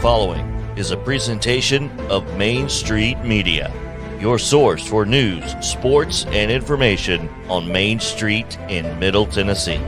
following is a presentation of Main Street Media, your source for news, sports, and information on Main Street in Middle Tennessee.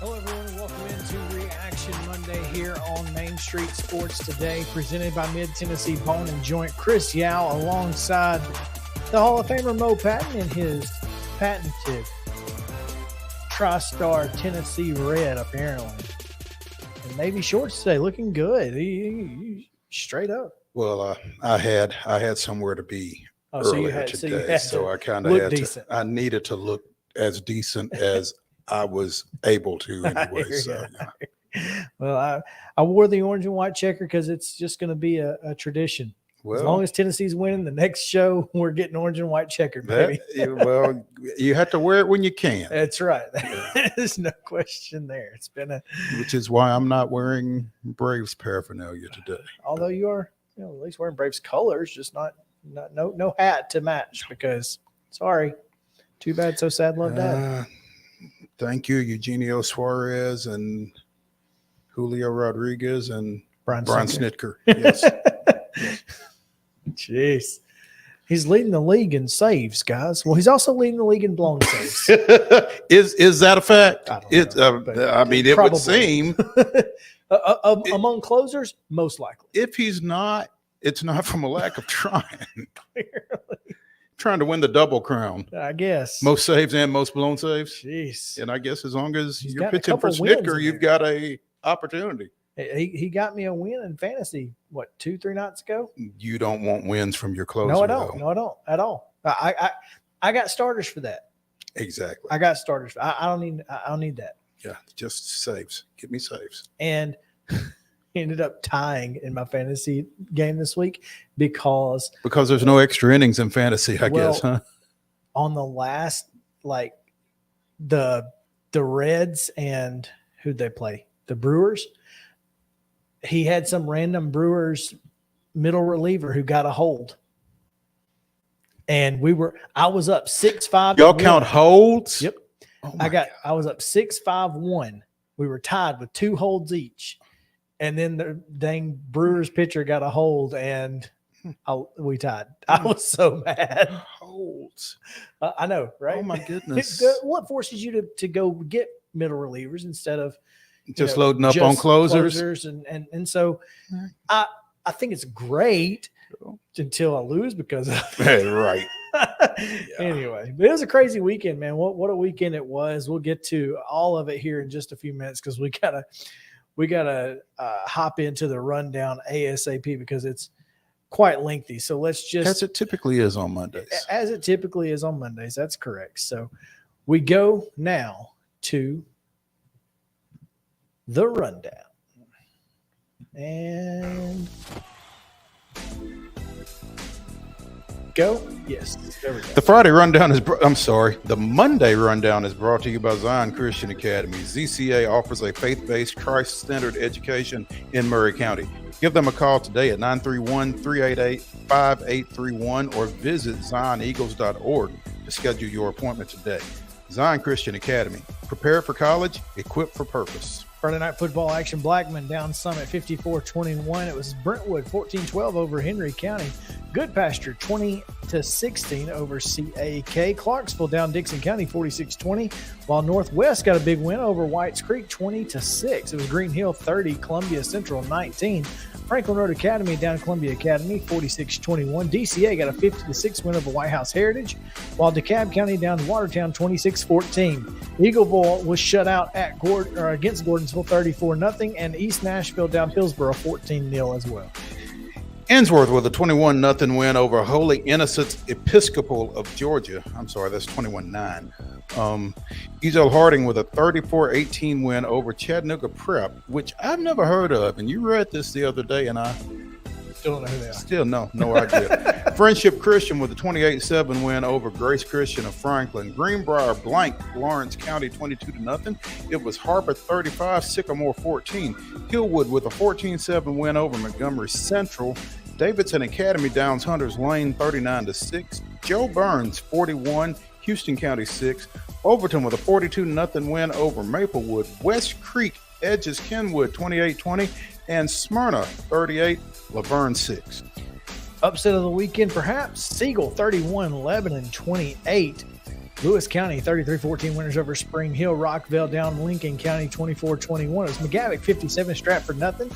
Hello, everyone. Welcome into Reaction Monday here on Main Street Sports Today, presented by Mid-Tennessee Bone and Joint. Chris Yao alongside the Hall of Famer Mo Patton in his patented TriStar Tennessee Red, apparently. And maybe shorts today, looking good. He straight up. Well, I had somewhere to be earlier today, so I kind of had decent. I needed to look as decent as I was able to anyway. So, yeah. Well, I wore the orange and white checker because it's just going to be a tradition. Well, as long as Tennessee's winning, the next show we're getting orange and white checker, baby. Well, you have to wear it when you can. That's right. There's no question there. It's been which is why I'm not wearing Braves paraphernalia today. Although you are, at least wearing Braves colors, just no hat to match because sorry, too bad, so sad, love died. Thank you, Eugenio Suarez and Julio Rodriguez and Brian Snitker. Yes. Yes. Jeez. He's leading the league in saves, guys. Well, he's also leading the league in blown saves. Is that a fact? I mean, it would seem. Among closers, most likely. If he's not, it's not from a lack of trying. Clearly. Trying to win the double crown, I guess. Most saves and most blown saves. Jeez. And I guess as long as you're pitching for Snitker, you've got a opportunity. He got me a win in fantasy, 2-3 nights ago? You don't want wins from your closer. No, I don't. No, I don't at all. I got starters for that. Exactly. I got starters. I don't need that. Yeah, just saves. Give me saves. And ended up tying in my fantasy game this week because there's no extra innings in fantasy, I guess, huh? On the last, the Reds and who'd they play? The Brewers. He had some random Brewers middle reliever who got a hold. And I was up 6-5. Y'all count holds? Yep. Oh I was up 6-5-1. We were tied with 2 holds each. And then the dang Brewers pitcher got a hold, and we tied. I was so mad. Holds. I know, right? Oh, my goodness. What forces you to go get middle relievers instead of just loading up on closers? And so I think it's great until I lose because of it. Right. Yeah. Anyway, but it was a crazy weekend, man. What a weekend it was. We'll get to all of it here in just a few minutes because we gotta hop into the rundown ASAP because it's quite lengthy. So let's just, as it typically is on Mondays. As it typically is on Mondays. That's correct. So we go now to the rundown, and go. Yes, there we go. The Friday rundown the Monday rundown is brought to you by Zion Christian Academy. ZCA offers a faith-based, Christ-centered education in Murray County. Give them a call today at 931-388-5831 or visit zioneagles.org to schedule your appointment today. Zion Christian Academy. Prepare for college, equipped for purpose. Friday night football action. Blackman down Summit 54-21. It was Brentwood 14-12 over Henry County. Good Pasture 20-16 over CAK. Clarksville down Dixon County 46-20, while Northwest got a big win over Whites Creek 20-6. It was Green Hill 30, Columbia Central 19 Franklin Road Academy down Columbia Academy, 46-21. DCA got a 50-6 win over White House Heritage, while DeKalb County down to Watertown, 26-14. Eagleville was shut out at against Gordonsville, 34-0, and East Nashville down Hillsboro, 14-0 as well. Ensworth with a 21-0 win over Holy Innocents Episcopal of Georgia. I'm sorry, that's 21-9. Ezel Harding with a 34-18 win over Chattanooga Prep, which I've never heard of. And you read this the other day, and I still don't know who they are. Still no idea. Friendship Christian with a 28-7 win over Grace Christian of Franklin. Greenbrier blanked Lawrence County 22-0. It was Harper 35, Sycamore 14. Hillwood with a 14-7 win over Montgomery Central. Davidson Academy downs Hunters Lane 39-6. Joe Burns 41, Houston County 6. Overton with a 42-0 win over Maplewood. West Creek edges Kenwood 28-20, and Smyrna 38, Laverne 6. Upset of the weekend, perhaps. Siegel 31, Lebanon 28. Lewis County 33-14 winners over Spring Hill. Rockville down Lincoln County 24-21. It was McGavock 57, Stratford nothing.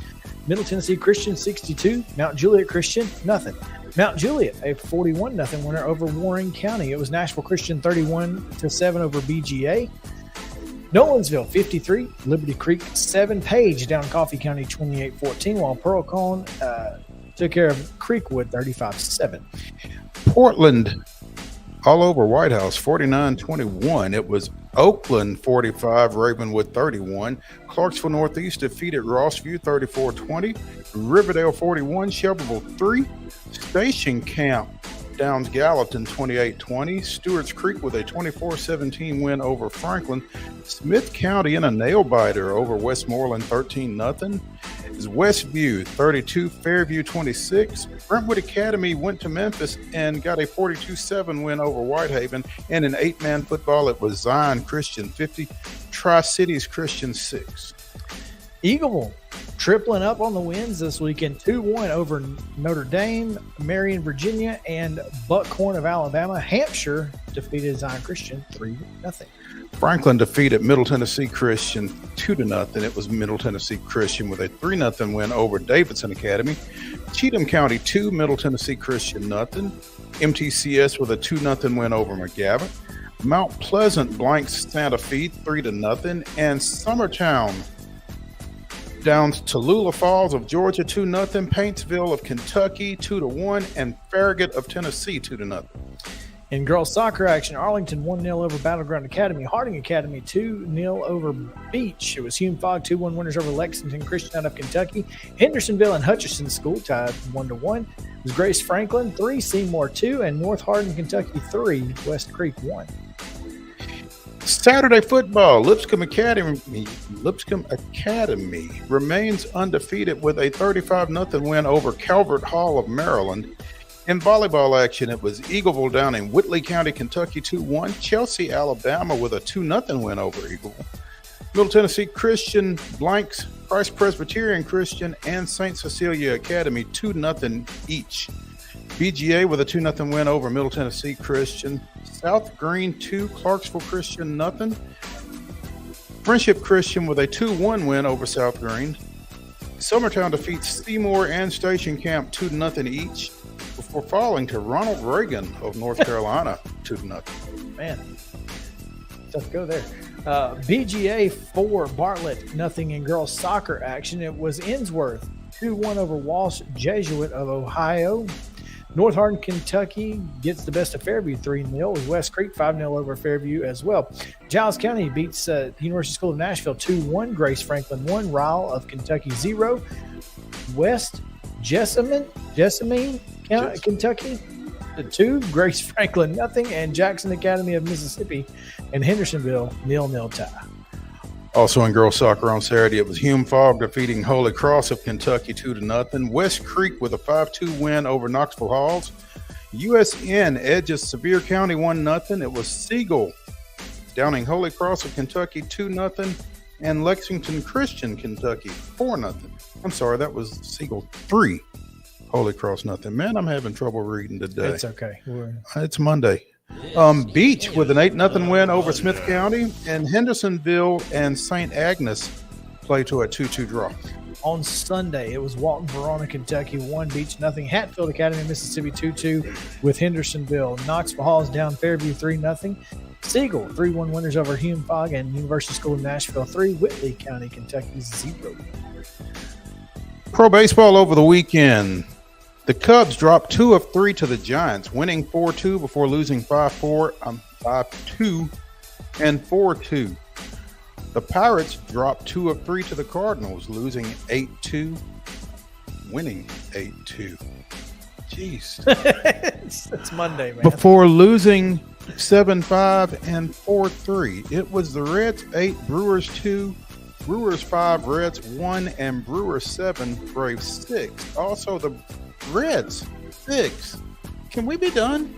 Middle Tennessee Christian 62, Mount Juliet Christian nothing. Mount Juliet a 41-0 winner over Warren County. It was Nashville Christian 31-7 over BGA. Nolensville 53, Liberty Creek 7, Page down Coffee County 28-14, while Pearl Cone took care of Creekwood 35-7. Portland all over White House 49-21. It was Oakland 45, Ravenwood 31. Clarksville Northeast defeated Rossview 34-20. Riverdale 41, Shelbyville 3. Station Camp downs Gallatin 28-20. Stewart's Creek with a 24-17 win over Franklin. Smith County in a nail-biter over Westmoreland 13-0. Is Westview 32, Fairview 26. Brentwood Academy went to Memphis and got a 42-7 win over Whitehaven. And in 8-man football, it was Zion Christian 50, Tri-Cities Christian 6. Eagleville tripling up on the wins this weekend, 2-1 over Notre Dame, Marion, Virginia, and Buckhorn of Alabama. Hampshire defeated Zion Christian 3-0. Franklin defeated Middle Tennessee Christian 2-0. It was Middle Tennessee Christian with a 3-0 win over Davidson Academy. Cheatham County 2, Middle Tennessee Christian nothing. MTCS with a 2-0 win over McGavock. Mount Pleasant blanks Santa Fe 3-0, and Summertown downs Tallulah Falls of Georgia 2-0. Paintsville of Kentucky 2-1, and Farragut of Tennessee 2-0. In girls soccer action, Arlington 1-0 over Battleground Academy. Harding Academy 2-0 over Beach. It was Hume Fogg 2-1 winners over Lexington Christian out of Kentucky. Hendersonville and Hutchinson School tied 1-1. It was Grace Franklin 3, Seymour 2, and North Hardin Kentucky 3, West Creek 1. Saturday football, Lipscomb Academy remains undefeated with a 35-0 win over Calvert Hall of Maryland. In volleyball action, it was Eagleville down in Whitley County, Kentucky 2-1. Chelsea, Alabama with a 2-0 win over Eagleville. Middle Tennessee Christian blanks Christ Presbyterian Christian and St. Cecilia Academy 2-0 each. BGA with a 2-0 win over Middle Tennessee Christian. South Green 2, Clarksville Christian nothing. Friendship Christian with a 2-1 win over South Green. Summertown defeats Seymour and Station Camp 2-0 each before falling to Ronald Reagan of North Carolina 2-0. Man, tough go there. BGA 4, Bartlett nothing in girls soccer action. It was Ensworth 2-1 over Walsh Jesuit of Ohio. North Hardin, Kentucky gets the best of Fairview 3-0. West Creek 5-0 over Fairview as well. Giles County beats University School of Nashville 2-1. Grace Franklin 1. Ryle of Kentucky 0. West Jessamine, Kentucky 2. Grace Franklin nothing. And Jackson Academy of Mississippi and Hendersonville 0-0 tie. Also in girls soccer on Saturday, it was Hume Fogg defeating Holy Cross of Kentucky 2-0. West Creek with a 5-2 win over Knoxville Halls. USN edges Sevier County 1-0. It was Siegel downing Holy Cross of Kentucky 2-0, and Lexington Christian Kentucky 4-0. I'm sorry, that was Siegel 3, Holy Cross nothing. Man, I'm having trouble reading today. It's okay. It's Monday. Beach with an 8-0 win over Smith County, and Hendersonville and St. Agnes play to a 2-2 draw. On Sunday, it was Walton Verona, Kentucky 1, Beach nothing. Hatfield Academy, Mississippi 2-2 with Hendersonville. Knoxville Halls down Fairview 3-0. Siegel 3-1 winners over Hume Fogg, and University School of Nashville 3, Whitley County, Kentucky 0. Pro baseball over the weekend. The Cubs dropped 2 of 3 to the Giants, winning 4-2 before losing 5-2 and 4-2. The Pirates dropped 2 of 3 to the Cardinals, losing 8-2, winning 8-2. Jeez. It's Monday, man. Before losing 7-5 and 4-3. It was the Reds 8, Brewers 2, Brewers 5, Reds 1, and Brewers 7, Braves 6. Also, the Reds 6. Can we be done?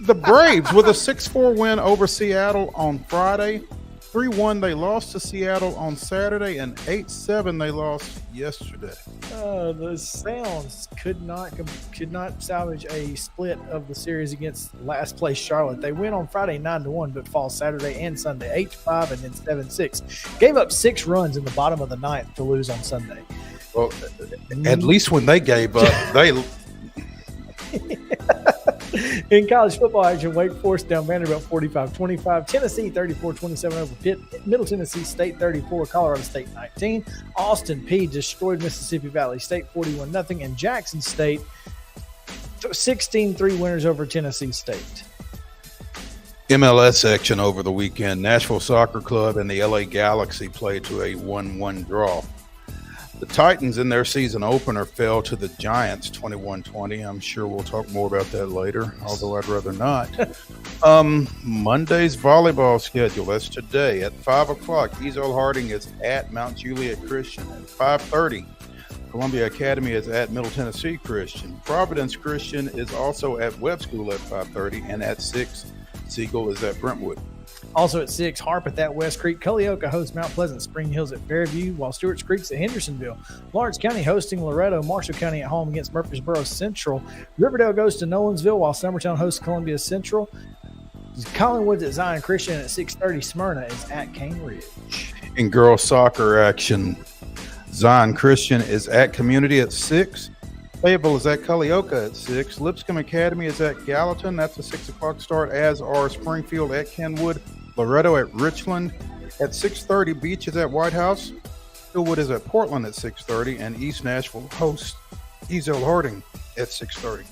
The Braves with a 6-4 win over Seattle on Friday. 3-1 they lost to Seattle on Saturday, and 8-7 they lost yesterday. The Sounds could not salvage a split of the series against last place Charlotte. They win on Friday 9-1, but fall Saturday and Sunday 8-5 and then 7-6. Gave up 6 runs in the bottom of the ninth to lose on Sunday. Well, at least when they gave up, they. In college football action, Wake Forest down Vanderbilt 45-25. Tennessee 34-27 over Pitt. Middle Tennessee State 34, Colorado State 19. Austin Peay destroyed Mississippi Valley State 41-0. And Jackson State 16-3 winners over Tennessee State. MLS action over the weekend. Nashville Soccer Club and the LA Galaxy played to a 1-1 draw. The Titans in their season opener fell to the Giants 21-20. I'm sure we'll talk more about that later, although I'd rather not. Monday's volleyball schedule, that's today at 5 o'clock. Ezel Harding is at Mount Juliet Christian. At 5:30, Columbia Academy is at Middle Tennessee Christian. Providence Christian is also at Webb School at 5:30, and at 6, Siegel is at Brentwood. Also at 6, Harpeth at West Creek. Culleoka hosts Mount Pleasant Spring Hills at Fairview, while Stewart's Creek's at Hendersonville. Lawrence County hosting Loretto. Marshall County at home against Murfreesboro Central. Riverdale goes to Nolensville, while Summertown hosts Columbia Central. Collinwood's at Zion Christian at 6:30. Smyrna is at Cane Ridge. In girls soccer action, Zion Christian is at Community at 6. Fayetteville is at Culleoka at 6. Lipscomb Academy is at Gallatin. That's a 6 o'clock start, as are Springfield at Kenwood. Loretto at Richland at 6:30. Beach is at White House. Hillwood is at Portland at 6:30. And East Nashville hosts Ezel Harding at 6:30.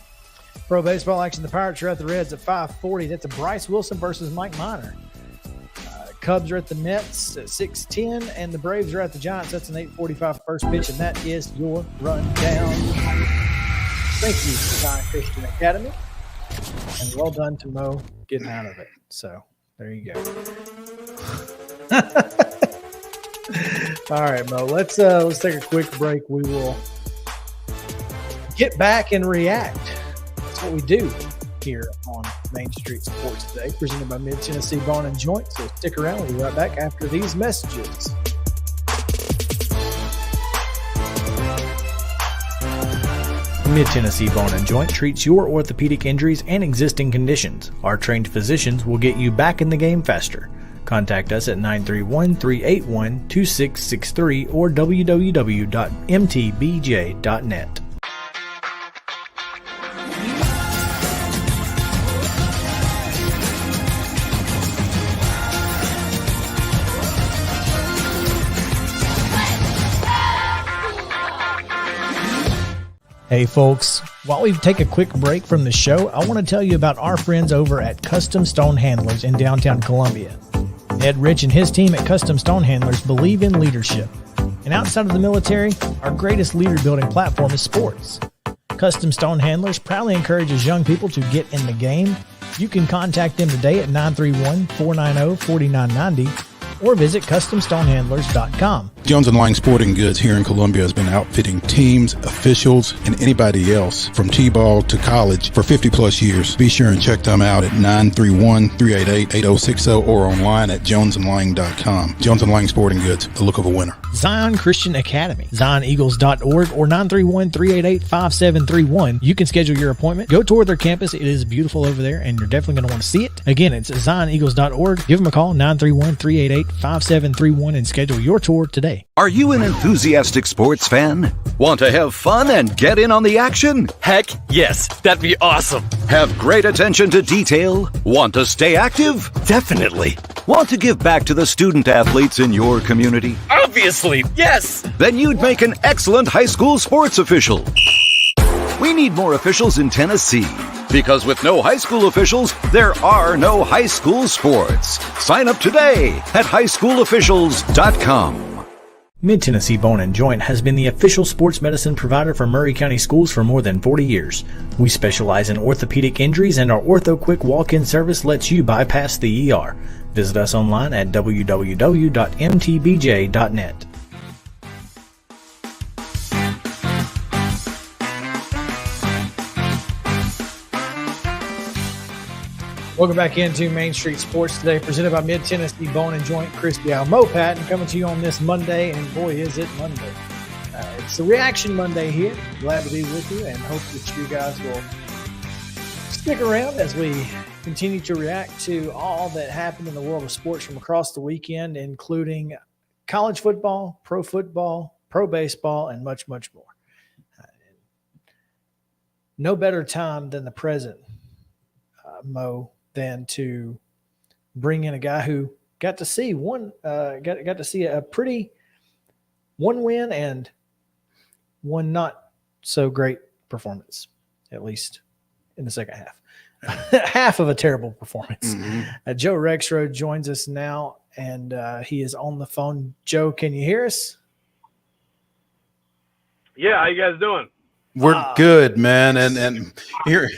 Pro baseball action, the Pirates are at the Reds at 5:40. That's a Bryce Wilson versus Mike Minor. Cubs are at the Mets at 6:10. And the Braves are at the Giants. That's an 8:45 first pitch. And that is your rundown. Thank you, Zion Christian Academy. And well done to Mo getting out of it. So there you go. All right, Mo. Let's take a quick break. We will get back and react. That's what we do here on Main Street Sports Today, presented by Mid Tennessee Bone and Joint. So stick around. We'll be right back after these messages. Mid Tennessee Bone and Joint treats your orthopedic injuries and existing conditions. Our trained physicians will get you back in the game faster. Contact us at 931-381-2663 or www.mtbj.net. Hey folks, while we take a quick break from the show, I want to tell you about our friends over at Custom Stone Handlers in downtown Columbia. Ed Rich and his team at Custom Stone Handlers believe in leadership. And outside of the military, our greatest leader building platform is sports. Custom Stone Handlers proudly encourages young people to get in the game. You can contact them today at 931-490-4990 or visit CustomStonehandlers.com. Jones & Lang Sporting Goods here in Columbia has been outfitting teams, officials, and anybody else from T-ball to college for 50-plus years. Be sure and check them out at 931-388-8060 or online at jonesandlang.com. Jones & Lang Sporting Goods, the look of a winner. Zion Christian Academy, ZionEagles.org or 931-388-5731. You can schedule your appointment. Go tour their campus. It is beautiful over there, and you're definitely going to want to see it. Again, it's ZionEagles.org. Give them a call, 931-388-5731. 888-5731 and schedule your tour today. Are you an enthusiastic sports fan? Want to have fun and get in on the action? Heck, yes. That'd be awesome. Have great attention to detail? Want to stay active? Definitely. Want to give back to the student athletes in your community? Obviously, yes. Then you'd make an excellent high school sports official. We need more officials in Tennessee, because with no high school officials, there are no high school sports. Sign up today at highschoolofficials.com. Mid-Tennessee Bone and Joint has been the official sports medicine provider for Maury County Schools for more than 40 years. We specialize in orthopedic injuries, and our Ortho Quick walk-in service lets you bypass the ER. Visit us online at www.mtbj.net. Welcome back into Main Street Sports today, presented by Mid-Tennessee Bone and Joint. Chris Dial, Mo Patton coming to you on this Monday, and boy, is it Monday. It's the Reaction Monday here. Glad to be with you and hope that you guys will stick around as we continue to react to all that happened in the world of sports from across the weekend, including college football, pro baseball, and much, much more. No better time than the present, Mo, than to bring in a guy who got to see a pretty one win and one not so great performance, at least in the second half. Half of a terrible performance. Mm-hmm. Joe Rexrode joins us now, and he is on the phone. Joe, can you hear us? Yeah, how you guys doing? We're good, man. And here,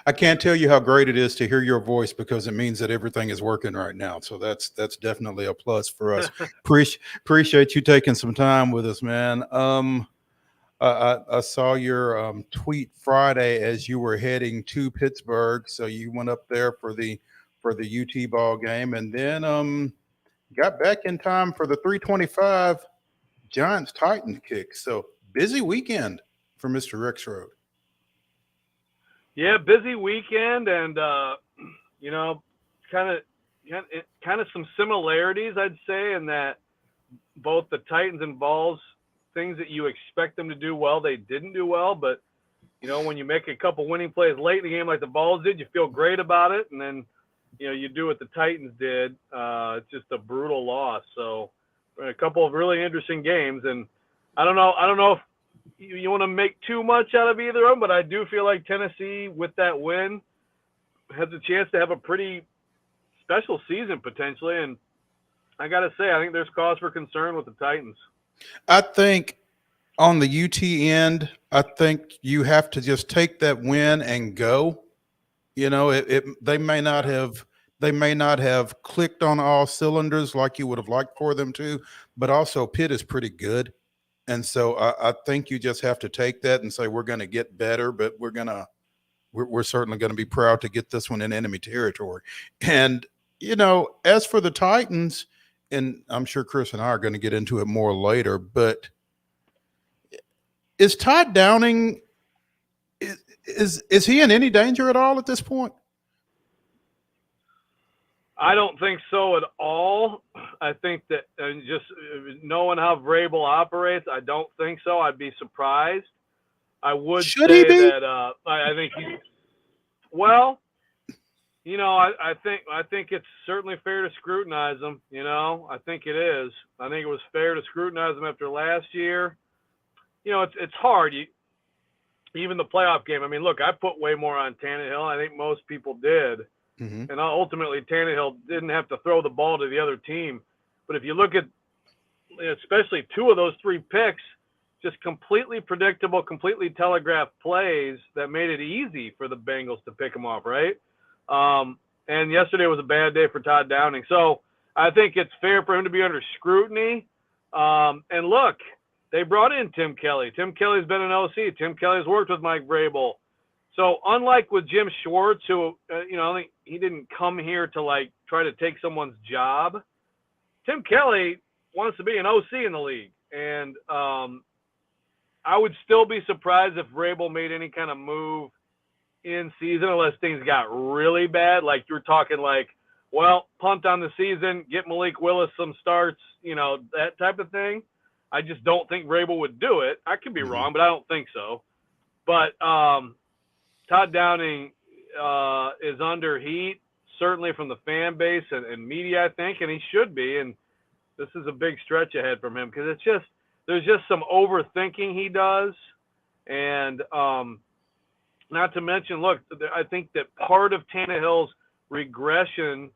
I can't tell you how great it is to hear your voice, because it means that everything is working right now. So that's definitely a plus for us. Appreciate you taking some time with us, man. I saw your tweet Friday as you were heading to Pittsburgh. So you went up there for the UT ball game, and then got back in time for the 3:25 Giants Titans kick. So busy weekend for Mr. Rexrode. Yeah, busy weekend, and kind of some similarities, I'd say, in that both the Titans and Vols, things that you expect them to do well, they didn't do well. But when you make a couple winning plays late in the game like the Vols did, you feel great about it, and then you do what the Titans did. It's just a brutal loss. So a couple of really interesting games, and I don't know if you want to make too much out of either of them, but I do feel like Tennessee, with that win, has a chance to have a pretty special season potentially. And I got to say, I think there's cause for concern with the Titans. I think on the UT end, I think you have to just take that win and go. They may not have clicked on all cylinders like you would have liked for them to, but also Pitt is pretty good. And so I think you just have to take that and say, we're going to get better, but we're certainly going to be proud to get this one in enemy territory. And, as for the Titans, and I'm sure Chris and I are going to get into it more later, but is Todd Downing, is he in any danger at all at this point? I don't think so at all. I think that just knowing how Vrabel operates, I don't think so. I'd be surprised. I would say that I think he's well. I think it's certainly fair to scrutinize him. I think it is. I think it was fair to scrutinize him after last year. It's hard. Even the playoff game. I mean, look, I put way more on Tannehill. I think most people did. Mm-hmm. And ultimately, Tannehill didn't have to throw the ball to the other team. But if you look at, especially two of those three picks, just completely predictable, completely telegraphed plays that made it easy for the Bengals to pick them off, right? And yesterday was a bad day for Todd Downing. So I think it's fair for him to be under scrutiny. And look, they brought in Tim Kelly. Tim Kelly's been an OC. Tim Kelly's worked with Mike Vrabel. So unlike with Jim Schwartz, who, I think he didn't come here to try to take someone's job. Tim Kelly wants to be an OC in the league. And I would still be surprised if Vrabel made any kind of move in season unless things got really bad. Like you're talking well, punt on the season, get Malik Willis some starts, that type of thing. I just don't think Vrabel would do it. I could be wrong, but I don't think so. But Todd Downing is under heat, certainly from the fan base and media, I think, and he should be. And this is a big stretch ahead from him because there's just some overthinking he does. And not to mention, look, I think that part of Tannehill's regression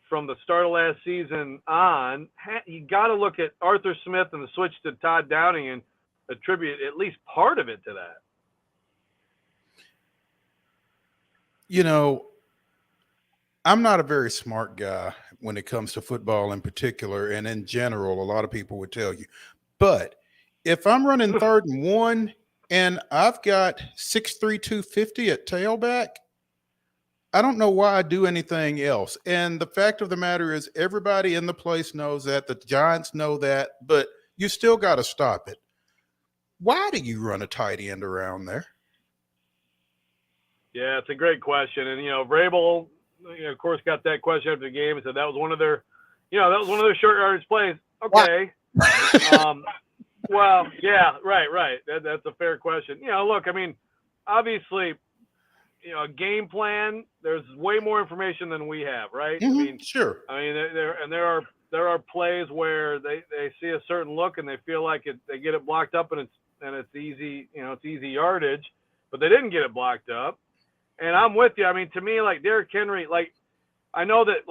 from the start of last season on, you got to look at Arthur Smith and the switch to Todd Downing and attribute at least part of it to that. I'm not a very smart guy when it comes to football in particular, and in general, a lot of people would tell you. But if I'm running 3rd and 1 and I've got 6'3", 250 at tailback, I don't know why I do anything else. And the fact of the matter is everybody in the place knows that. The Giants know that, but you still got to stop it. Why do you run a tight end around there? Yeah, it's a great question. And, Vrabel, of course, got that question after the game and said that was one of their, short yardage plays. Okay. Well, yeah, right. That's a fair question. Look, obviously, a game plan, there's way more information than we have, right? Mm-hmm, sure. There are plays where they see a certain look and they feel like they get it blocked up and it's easy, it's easy yardage, but they didn't get it blocked up. And I'm with you. To me, like Derrick Henry, I know that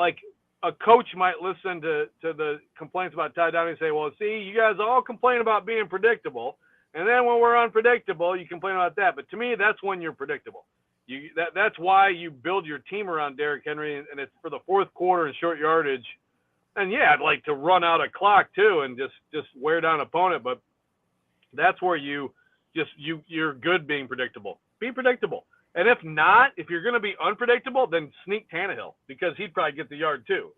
a coach might listen to the complaints about Todd Downing and say, well, see, you guys all complain about being predictable. And then when we're unpredictable, you complain about that. But to me, that's when you're predictable. That's why you build your team around Derrick Henry, and it's for the fourth quarter and short yardage. And yeah, I'd like to run out a clock too and just wear down an opponent, but that's where you're good being predictable. Be predictable. And if not, if you're going to be unpredictable, then sneak Tannehill because he'd probably get the yard too,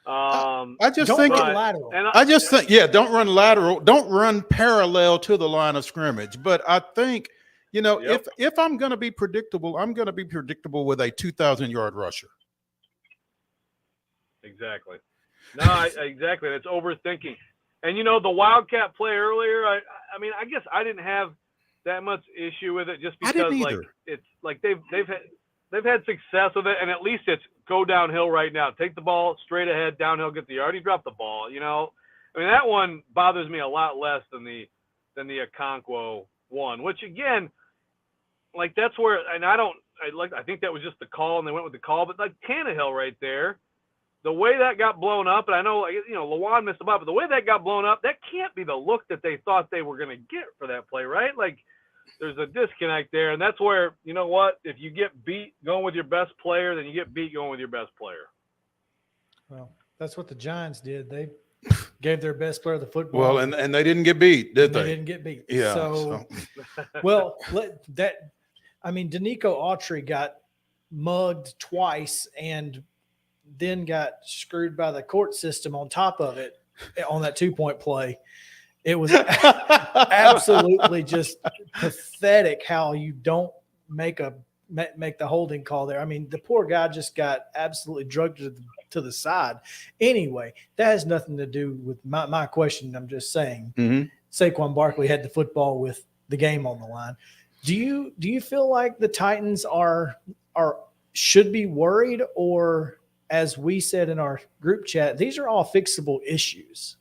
I just think lateral. Don't run lateral. Don't run parallel to the line of scrimmage. But I think, if I'm going to be predictable, I'm going to be predictable with a 2,000-yard rusher. Exactly. No, exactly. It's overthinking. And, the Wildcat play earlier, I guess I didn't have that much issue with it just because it's like they've had success with it, and at least it's go downhill right now. Take the ball straight ahead, downhill, get the yard. He dropped the ball, that one bothers me a lot less than the Okonkwo one, which again, that's where, and I think that was just the call and they went with the call, but Tannehill right there, the way that got blown up, and I know, Lawan missed the ball, but the way that got blown up, that can't be the look that they thought they were going to get for that play, right? There's a disconnect there, and that's where, if you get beat going with your best player, then you get beat going with your best player. Well, that's what the Giants did. They gave their best player the football. Well, and they didn't get beat, did they? They didn't get beat. Yeah. Danico Autry got mugged twice and then got screwed by the court system on top of it on that 2-point play. It was absolutely just pathetic how you don't make the holding call there. The poor guy just got absolutely drugged to the side. Anyway, that has nothing to do with my question. I'm just saying Saquon Barkley had the football with the game on the line. Do you feel like the Titans should be worried, or as we said in our group chat, these are all fixable issues?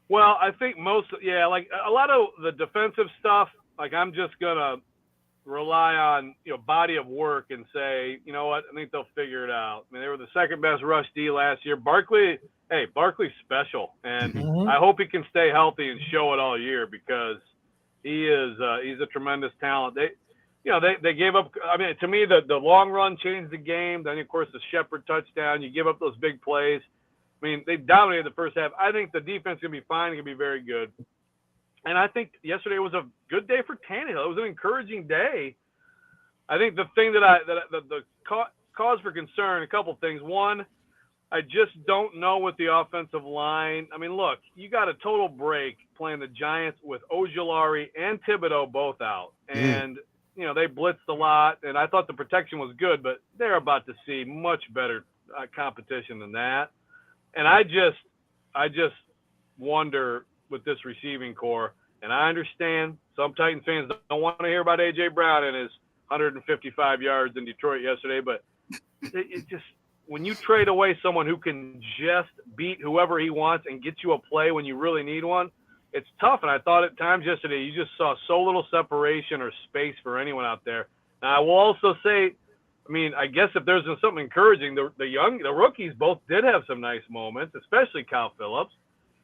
Well, I think a lot of the defensive stuff, I'm just going to rely on, body of work and say, you know what, I think they'll figure it out. They were the second best rush D last year. Barkley's special, and I hope he can stay healthy and show it all year because he's a tremendous talent. They gave up, to me, the long run changed the game. Then, of course, the Shepard touchdown, you give up those big plays. They dominated the first half. I think the defense can be fine. It can be very good. And I think yesterday was a good day for Tannehill. It was an encouraging day. I think the thing the cause for concern, a couple things. One, I just don't know with the offensive line. Look, you got a total break playing the Giants with Ojulari and Thibodeau both out. And, they blitzed a lot, and I thought the protection was good, but they're about to see much better competition than that. And I just wonder with this receiving core, and I understand some Titans fans don't want to hear about A.J. Brown and his 155 yards in Detroit yesterday, but it just, when you trade away someone who can just beat whoever he wants and get you a play when you really need one, it's tough. And I thought at times yesterday you just saw so little separation or space for anyone out there. Now, I will also say, I mean, I guess if there's something encouraging, the rookies both did have some nice moments, especially Kyle Phillips.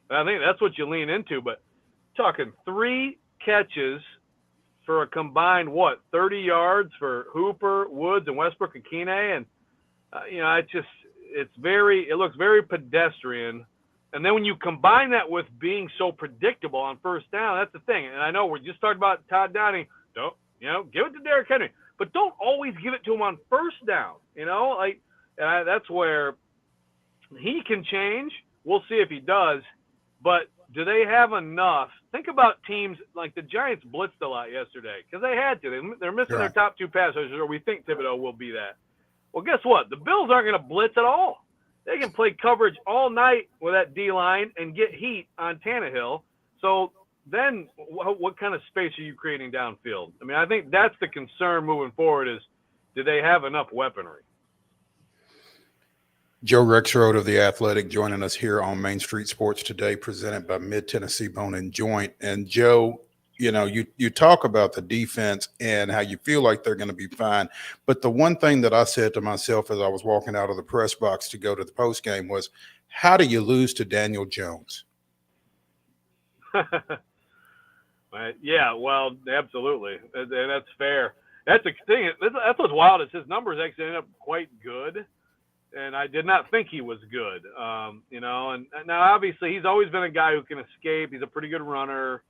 And I think that's what you lean into. But talking 3 catches for a combined, 30 yards for Hooper, Woods, and Westbrook and Kine. And, it looks very pedestrian. And then when you combine that with being so predictable on first down, that's the thing. And I know we're just talking about Todd Downing. Don't, give it to Derrick Henry. But don't always give it to him on first down, that's where he can change. We'll see if he does. But do they have enough? Think about teams like the Giants blitzed a lot yesterday because they had to. They're missing their top 2 pass rushers, or we think Thibodeau will be that. Well, guess what? The Bills aren't going to blitz at all. They can play coverage all night with that D-line and get heat on Tannehill. So then what kind of space are you creating downfield? I mean, I think that's the concern moving forward is, do they have enough weaponry? Joe Rexrode of The Athletic joining us here on Main Street Sports today, presented by Mid-Tennessee Bone and Joint. And Joe, you talk about the defense and how you feel like they're going to be fine. But the one thing that I said to myself as I was walking out of the press box to go to the post game was, how do you lose to Daniel Jones? Yeah, well, absolutely. And that's fair. That's the thing. That's what's wild is his numbers actually ended up quite good. And I did not think he was good, and now obviously he's always been a guy who can escape. He's a pretty good runner,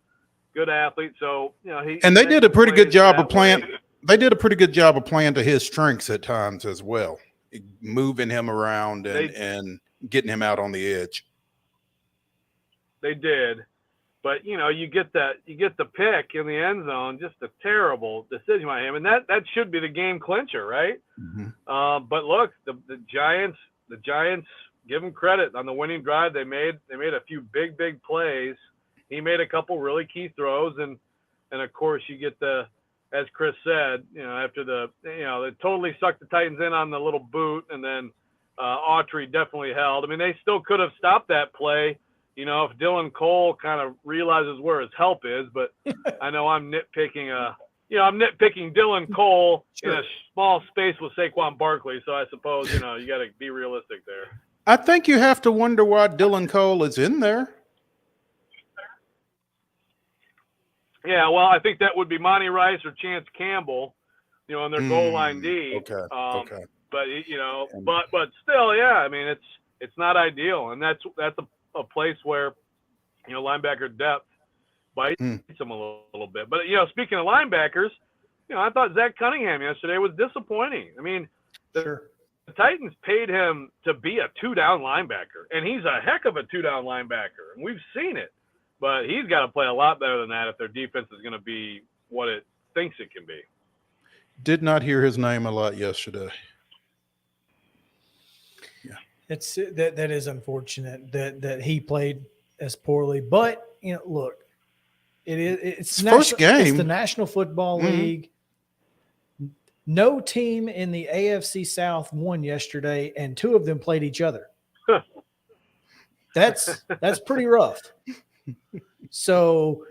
good athlete. So, they did a pretty good job of playing. They did a pretty good job of playing to his strengths at times as well, moving him around and getting him out on the edge. They did. But, you get the pick in the end zone, just a terrible decision by him. And that should be the game clincher, right? Mm-hmm. But look, the Giants, give them credit on the winning drive. They made a few big plays. He made a couple really key throws. And of course you get as Chris said, after they totally sucked the Titans in on the little boot. And then Autry definitely held. I mean, they still could have stopped that play, if Dylan Cole kind of realizes where his help is, but I know I'm nitpicking Dylan Cole in a small space with Saquon Barkley. So I suppose, you got to be realistic there. I think you have to wonder why Dylan Cole is in there. Yeah, well, I think that would be Monty Rice or Chance Campbell, on their goal line D. Okay. But, but still, yeah, I mean, it's not ideal. And that's a place where, linebacker depth bites them a little bit. But, speaking of linebackers, I thought Zach Cunningham yesterday was disappointing. I mean, the Titans paid him to be a 2-down linebacker, and he's a heck of a 2-down linebacker, and we've seen it. But he's got to play a lot better than that if their defense is going to be what it thinks it can be. Did not hear his name a lot yesterday. Yeah. It's that is unfortunate that he played as poorly, but look, it's first game. It's the National Football League. No team in the AFC South won yesterday, and 2 of them played each other. That's pretty rough. So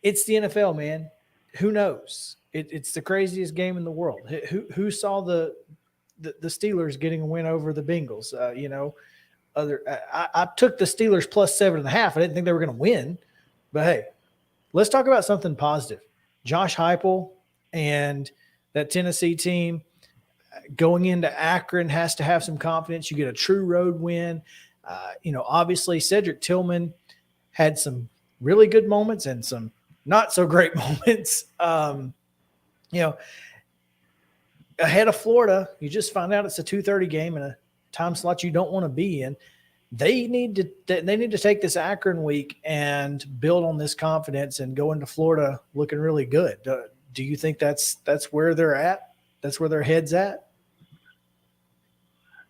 it's the NFL, man. Who knows? It's the craziest game in the world. Who saw the Steelers getting a win over the Bengals? I took the Steelers plus 7.5. I didn't think they were going to win, but hey, let's talk about something positive. Josh Heupel and that Tennessee team going into Akron has to have some confidence. You get a true road win. Obviously Cedric Tillman had some really good moments and some not so great moments. Ahead of Florida, you just find out it's a 2:30 game in a time slot you don't want to be in. They need to take this Akron week and build on this confidence and go into Florida looking really good. Do you think that's where they're at? That's where their head's at?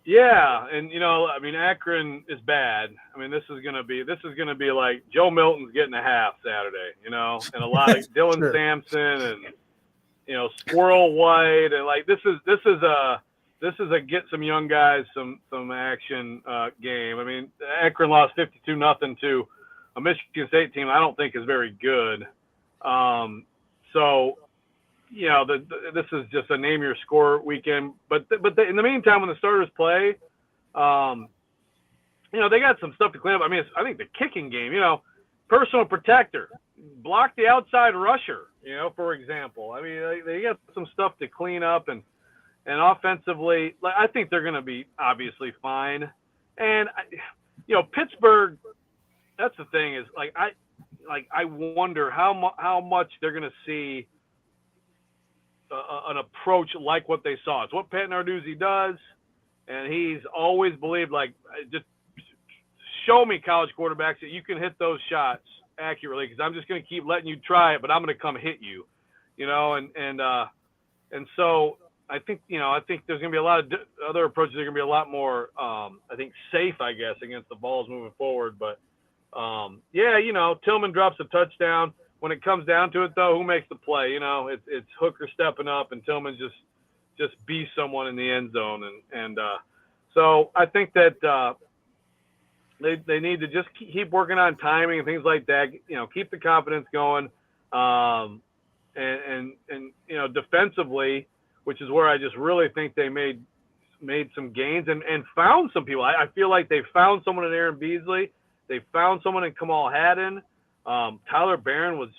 Yeah, and I mean, Akron is bad. I mean, this is gonna be like Joe Milton's getting a half Saturday, and a lot of Dylan Sure. Sampson and Squirrel White, and like this is a get some young guys some action game. I mean, Akron lost 52-0 to a Michigan State team I don't think is very good. So. This is just a name your score weekend, but in the meantime, when the starters play, they got some stuff to clean up. I mean, I think the kicking game, personal protector, block the outside rusher, for example. I mean, they got some stuff to clean up, and offensively, I think they're going to be obviously fine. And Pittsburgh, that's the thing is I wonder how much they're going to see. An approach like what they saw. It's what Pat Narduzzi does, and he's always believed, just show me college quarterbacks that you can hit those shots accurately, because I'm just going to keep letting you try it, but I'm going to come hit you, and so I think there's going to be a lot of other approaches. They're going to be a lot more, I think, safe, I guess, against the Vols moving forward. But Tillman drops a touchdown. When it comes down to it, though, who makes the play? It's Hooker stepping up, and Tillman just be someone in the end zone, and so I think that they need to just keep working on timing and things like that. Keep the confidence going, and defensively, which is where I just really think they made some gains and found some people. I feel like they found someone in Aaron Beasley. They found someone in Kamal Haddon. Tyler Barron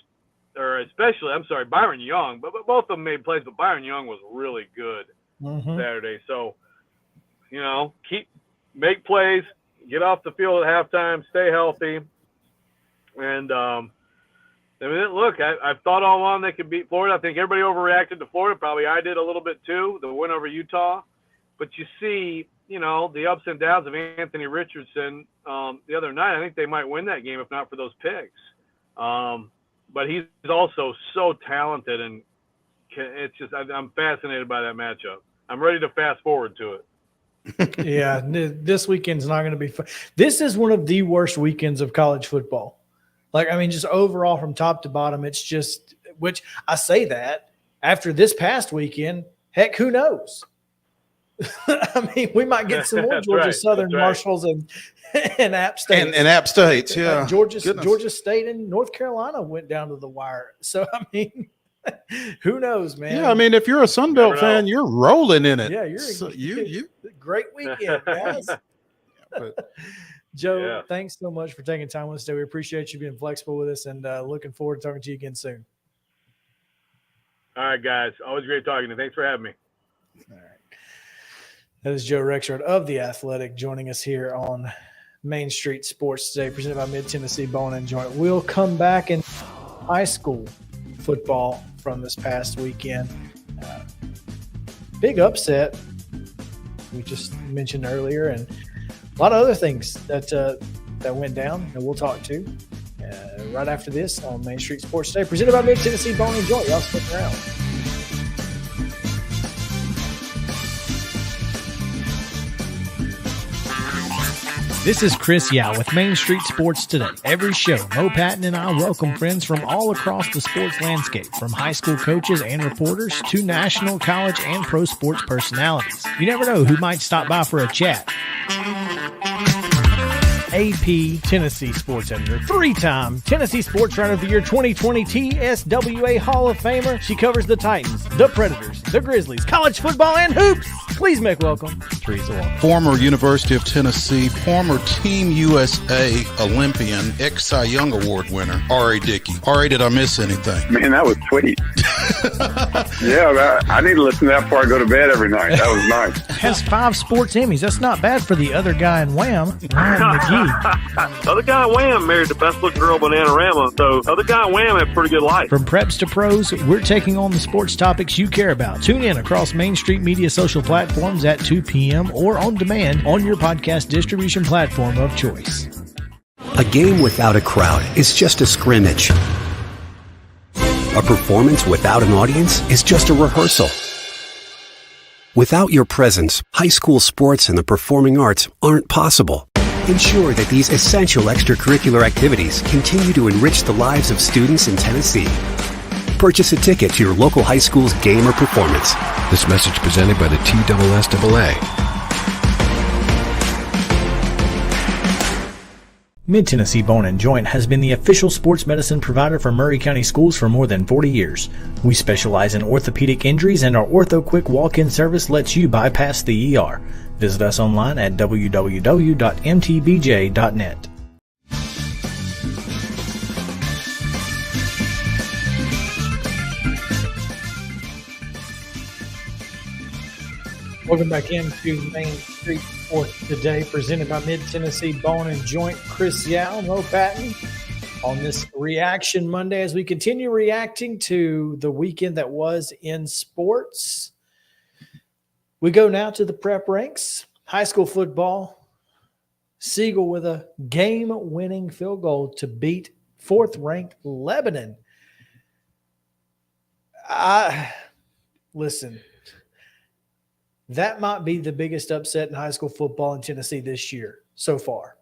Byron Young, but both of them made plays, but Byron Young was really good Saturday. So, make plays, get off the field at halftime, stay healthy. And, look, I've thought all along they could beat Florida. I think everybody overreacted to Florida. Probably I did a little bit too, the win over Utah. But you see, the ups and downs of Anthony Richardson the other night. I think they might win that game if not for those picks. But he's also so talented, and it's just I'm fascinated by that matchup. I'm ready to fast forward to it. Yeah, this weekend's not going to be fun. This is one of the worst weekends of college football. Just overall from top to bottom, it's just – which I say that after this past weekend, heck, who knows? I mean, we might get some more Georgia Southern Marshalls and App State. And App States, yeah. Georgia State and North Carolina went down to the wire. So, I mean, who knows, man? Yeah, I mean, if you're a Sun Belt fan, you're rolling in it. Yeah, you great weekend, guys. Joe, thanks so much for taking time with us today. We appreciate you being flexible with us, and looking forward to talking to you again soon. All right, guys. Always great talking to you. Thanks for having me. All right. That is Joe Rexrode of The Athletic joining us here on Main Street Sports today, presented by Mid-Tennessee Bone and Joint. We'll come back in high school football from this past weekend. Big upset we just mentioned earlier, and a lot of other things that went down that we'll talk to right after this on Main Street Sports today, presented by Mid-Tennessee Bone and Joint. Y'all stick around. This is Chris Yao with Main Street Sports Today. Every show, Mo Patton and I welcome friends from all across the sports landscape, from high school coaches and reporters to national, college, and pro sports personalities. You never know who might stop by for a chat. AP Tennessee Sports Editor, three-time Tennessee Sports Writer of the Year 2020 TSWA Hall of Famer. She covers the Titans, the Predators, the Grizzlies, college football, and hoops. Please make welcome Teresa Walker. Former University of Tennessee, former Team USA Olympian, ex-Cy Young Award winner, R.A. Dickey. R.A., did I miss anything? Man, that was sweet. Yeah, I need to listen to that before I go to bed every night. That was nice. Has 5 sports Emmys. That's not bad for the other guy in Wham, Ryan McGee. Other guy in Wham married the best-looking girl, Bananarama, so other guy in Wham had a pretty good life. From preps to pros, we're taking on the sports topics you care about. Tune in across Main Street Media social platforms at 2 p.m. or on demand on your podcast distribution platform of choice. A game without a crowd is just a scrimmage. A A performance without an audience is just a rehearsal. Without your presence, high school sports and the performing arts aren't possible. Ensure that these essential extracurricular activities continue to enrich the lives of students in Tennessee. Purchase a ticket to your local high school's game or performance. This message presented by the TSSAA. Mid-Tennessee Bone & Joint has been the official sports medicine provider for Maury County Schools for more than 40 years. We specialize in orthopedic injuries, and our Ortho Quick walk-in service lets you bypass the ER. Visit us online at www.mtbj.net. Welcome back into Main Street Sports Today, presented by Mid-Tennessee Bone & Joint. Chris Yao, Mo Patton, on this Reaction Monday as we continue reacting to the weekend that was in sports. We go now to the prep ranks. High school football, Siegel with a game-winning field goal to beat fourth-ranked Lebanon. Listen, that might be the biggest upset in high school football in Tennessee this year so far.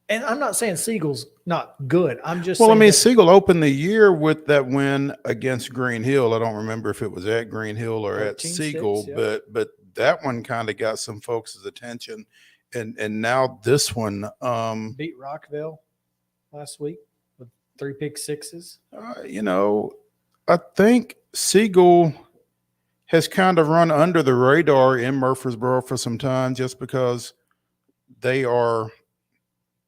And I'm not saying Siegel's not good. I'm just saying Siegel opened the year with that win against Green Hill. I don't remember if it was at Green Hill or at Siegel, yeah. but that one kind of got some folks' attention. And now this one beat Rockville last week with 3 pick sixes. I think Siegel has kind of run under the radar in Murfreesboro for some time just because they are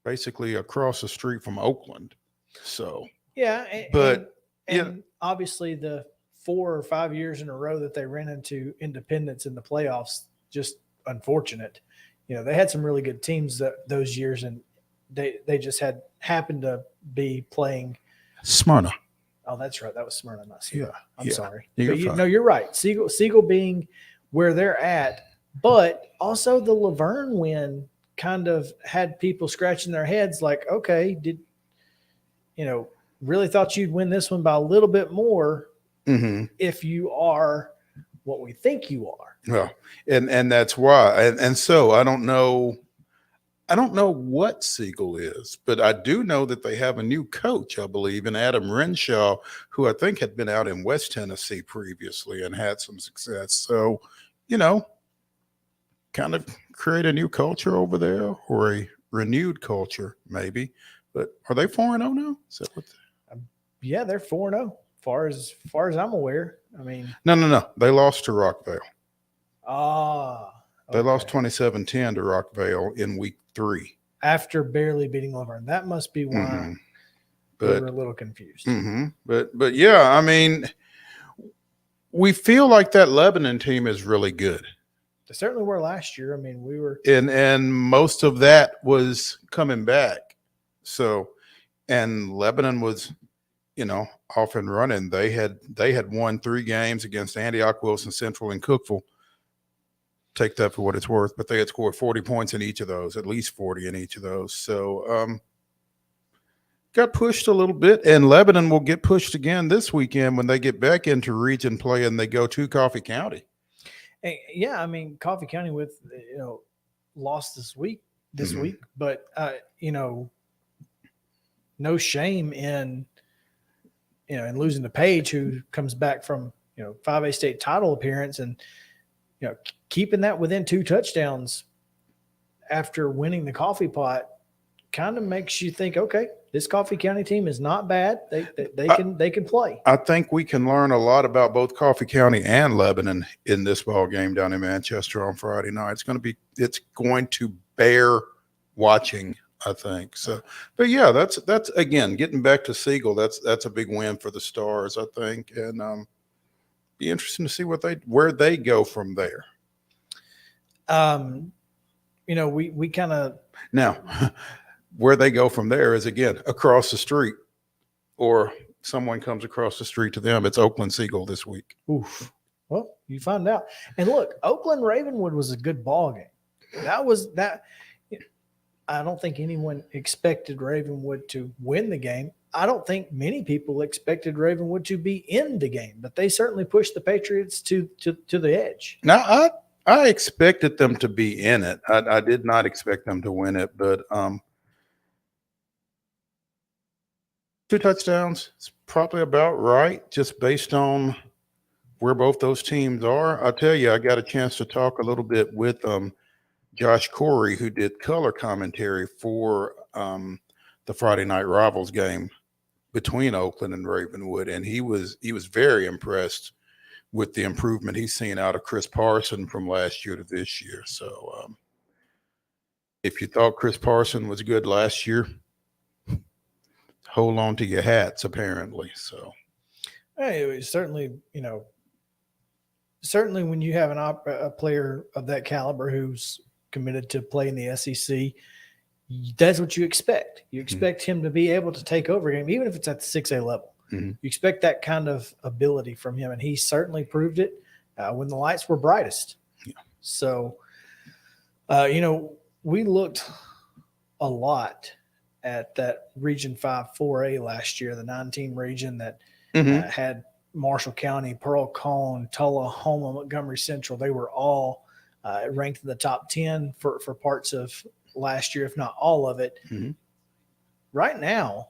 basically across the street from Oakland. So, yeah. And obviously the 4 or 5 years in a row that they ran into Independence in the playoffs, just unfortunate. They had some really good teams those years, and they just happened to be playing Smyrna. Oh, that's right. That was Smyrna, not Siegel. Yeah. I'm sorry. You're right. Siegel being where they're at, but also the Laverne win kind of had people scratching their heads like, okay, really thought you'd win this one by a little bit more if you are what we think you are. Well, and that's why. And so I don't know what Siegel is, but I do know that they have a new coach, I believe, in Adam Renshaw, who I think had been out in West Tennessee previously and had some success. So, kind of create a new culture over there, or a renewed culture, maybe. But are they 4-0 now? Is that what? Yeah, they're 4-0. Far as I'm aware. I mean, no. They lost to Rockville. Okay. They lost 27-10 to Rockville in week 3. After barely beating Laverne. That must be why we were a little confused. But yeah, I mean, we feel like that Lebanon team is really good. They certainly were last year. I mean, we were. And most of that was coming back. So, and Lebanon was, off and running. They had won 3 games against Antioch, Wilson Central, and Cookeville. Take that for what it's worth, but they had scored 40 points in each of those, at least 40 in each of those. So got pushed a little bit, and Lebanon will get pushed again this weekend when they get back into region play and they go to Coffee County. Yeah, I mean, Coffee County with, lost this week, but, no shame in losing to Page, who comes back from, 5A state title appearance, and, keeping that within 2 touchdowns after winning the coffee pot kind of makes you think, okay, this Coffee County team is not bad. They can play. I think we can learn a lot about both Coffee County and Lebanon in this ball game down in Manchester on Friday night. It's going to bear watching, I think. So, but yeah, that's again, getting back to Siegel. That's a big win for the Stars, I think, and be interesting to see where they go from there. We kind of now where they go from there is again across the street, or someone comes across the street to them. It's Oakland Siegel this week. Oof. Well, you find out. And look, Oakland Ravenwood was a good ball game. I don't think anyone expected Ravenwood to win the game. I don't think many people expected Ravenwood to be in the game, but they certainly pushed the Patriots to the edge. Now, I expected them to be in it. I did not expect them to win it, but 2 touchdowns is probably about right, just based on where both those teams are. I'll tell you, I got a chance to talk a little bit with Josh Corey, who did color commentary for the Friday Night Rivals game between Oakland and Ravenwood, and he was very impressed with the improvement he's seen out of Chris Parson from last year to this year. So if you thought Chris Parson was good last year, hold on to your hats, apparently. So hey, certainly, certainly when you have a player of that caliber who's committed to play in the SEC, that's what you expect. You expect him to be able to take over a game, even if it's at the 6A level. You expect that kind of ability from him, and he certainly proved it when the lights were brightest. Yeah. So, we looked a lot at that Region 5 4A last year, the 9-team region that had Marshall County, Pearl Cone, Tullahoma, Montgomery Central. They were all ranked in the top 10 for parts of last year, if not all of it. Right now,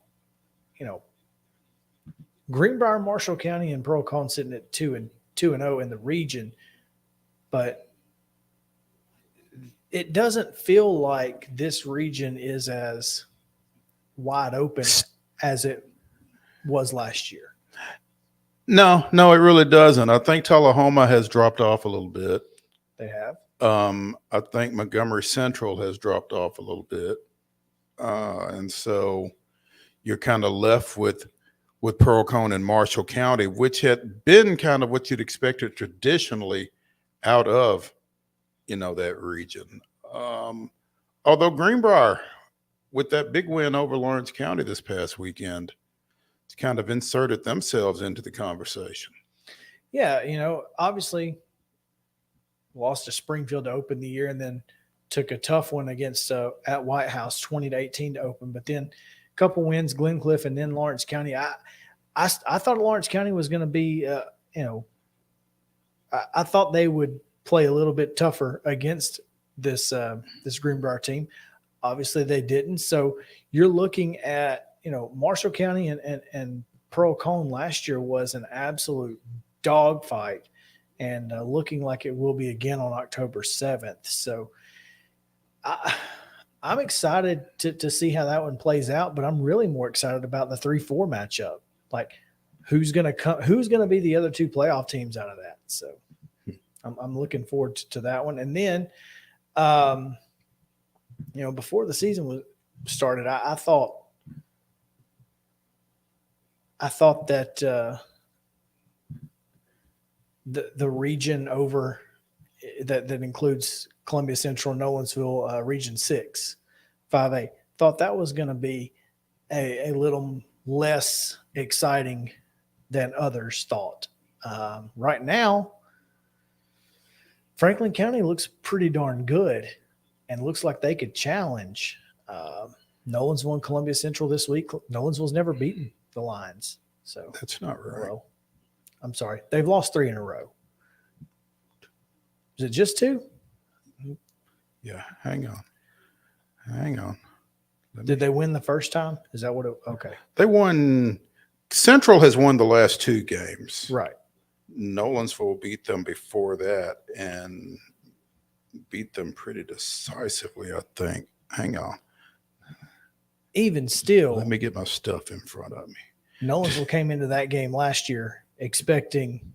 Greenbrier, Marshall County, and Pearl Cone sitting at 2-0 in the region, but it doesn't feel like this region is as wide open as it was last year. No, it really doesn't. I think Tullahoma has dropped off a little bit. They have. I think Montgomery Central has dropped off a little bit. And so you're kind of left with Pearl Cone and Marshall County, which had been kind of what you'd expected traditionally out of, that region. Although Greenbrier, with that big win over Lawrence County this past weekend, it's kind of inserted themselves into the conversation. Yeah, obviously lost to Springfield to open the year and then took a tough one against at White House 20-18 to open, but then a couple wins, Glencliff and then Lawrence County. I thought Lawrence County was going to be, I thought they would play a little bit tougher against this Greenbrier team. Obviously they didn't. So you're looking at, Marshall County and Pearl Cone last year was an absolute dogfight, and looking like it will be again on October 7th. So I'm excited to see how that one plays out, but I'm really more excited about the 3-4 matchup. Like who's going to be the other 2 playoff teams out of that. So I'm looking forward to that one. And then, before the season was started, I thought that the region over that includes Columbia Central, Nolensville, Region 6, 5A, thought that was going to be a little less exciting than others thought. Right now, Franklin County looks pretty darn good and looks like they could challenge Nolensville and Columbia Central this week. Nolensville's never beaten the Lions. So that's not right. I'm sorry. They've lost 3 in a row. Is it just 2? Yeah. Hang on. Did they win the first time? Is that what it? Okay. They won. Central has won the last 2 games. Right. Nolensville beat them before that and beat them pretty decisively, I think. Hang on. Even still. Let me get my stuff in front of me. Nolensville came into that game last year expecting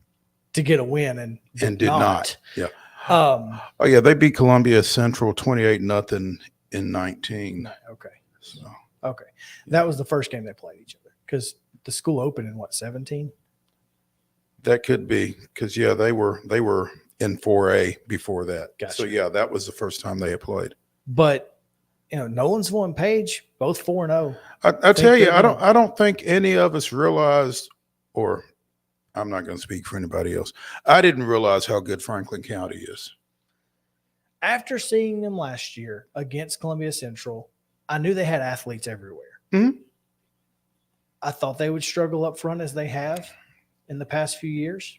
to get a win and did not. Yeah. They beat Columbia Central 28-0 in 19. Okay. So. Okay. That was the first game they played each other because the school opened in 17? That could be because they were in 4A before that. Gotcha. So that was the first time they had played. But Nolensville and Page both 4-0. I tell you, I don't think any of us realized, or I'm not going to speak for anybody else. I didn't realize how good Franklin County is. After seeing them last year against Columbia Central, I knew they had athletes everywhere. Mm-hmm. I thought they would struggle up front as they have in the past few years.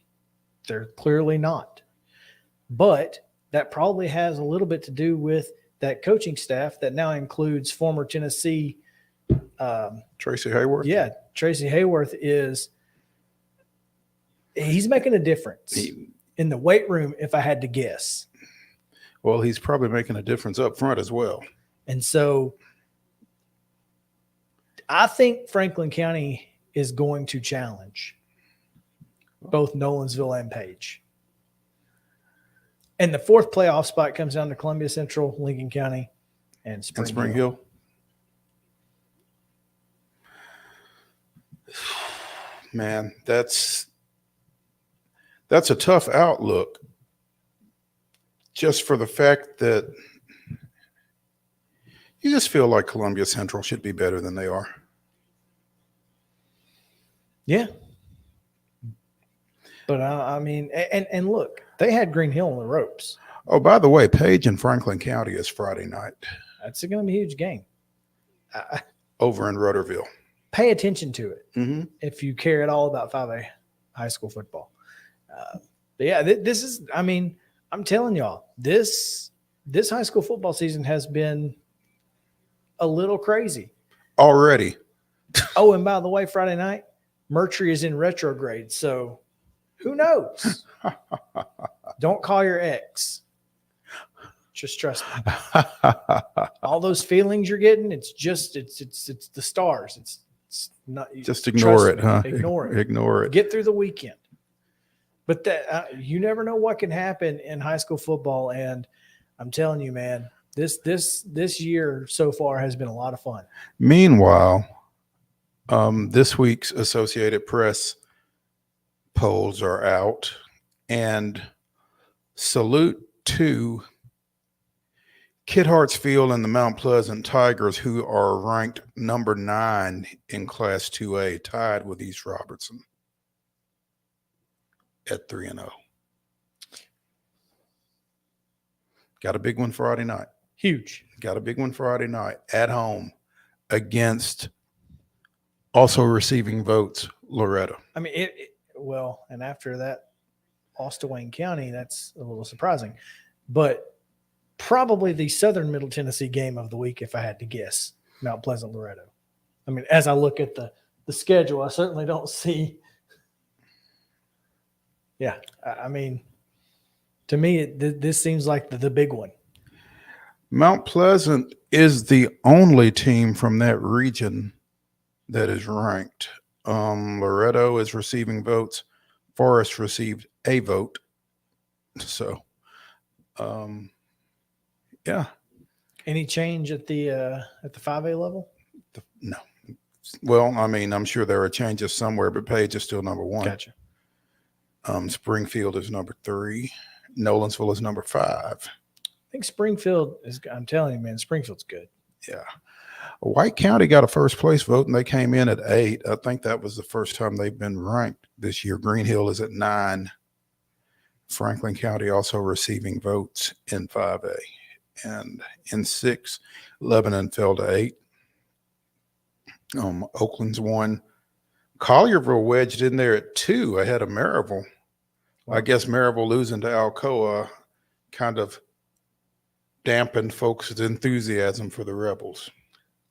They're clearly not. But that probably has a little bit to do with that coaching staff that now includes former Tennessee Tracy Hayworth. Yeah, Tracy Hayworth he's making a difference in the weight room, if I had to guess. Well, he's probably making a difference up front as well. And so I think Franklin County is going to challenge both Nolensville and Page. And the fourth playoff spot comes down to Columbia Central, Lincoln County, and Spring Hill. Man, that's a tough outlook, just for the fact that you just feel like Columbia Central should be better than they are. Yeah. But I mean, and look, they had Green Hill on the ropes. Oh, by the way, Page and Franklin County is Friday night. That's going to be a huge game. Over in Rudderville. Pay attention to it if you care at all about 5A high school football. But yeah, this is, I mean, I'm telling y'all, this high school football season has been a little crazy. Already. Oh, and by the way, Friday night, Mercury is in retrograde. So who knows? Don't call your ex. Just trust me. All those feelings you're getting, it's the stars. It's not. Just ignore it, huh? Ignore it. Ignore it. Get through the weekend. But that you never know what can happen in high school football, and I'm telling you, man, this year so far has been a lot of fun. Meanwhile, this week's Associated Press polls are out, and salute to Kid Hartsfield and the Mount Pleasant Tigers, who are ranked number 9 in Class 2A, tied with East Robertson at 3-0. Got a big one Friday night. Huge. Got a big one Friday night at home against also receiving votes, Loretto. I mean, well, and after that, Austin Wayne County, that's a little surprising. But probably the Southern Middle Tennessee game of the week, if I had to guess, Mount Pleasant, Loretto. I mean, as I look at the schedule, I certainly don't see. Yeah, I mean, to me, this seems like the big one. Mount Pleasant is the only team from that region that is ranked. Loretto is receiving votes. Forest received a vote. So, yeah. Any change at the 5A level? No. Well, I mean, I'm sure there are changes somewhere, but Page is still number 1. Gotcha. Springfield is number 3. Nolensville is number 5. I think Springfield is, I'm telling you, man, Springfield's good. Yeah. White County got a first place vote, and they came in at 8. I think that was the first time they've been ranked this year. Green Hill is at 9. Franklin County also receiving votes in 5A. And in 6, Lebanon fell to 8. Oakland's 1. Collierville wedged in there at 2 ahead of Maryville. I guess Maryville losing to Alcoa kind of dampened folks' enthusiasm for the Rebels.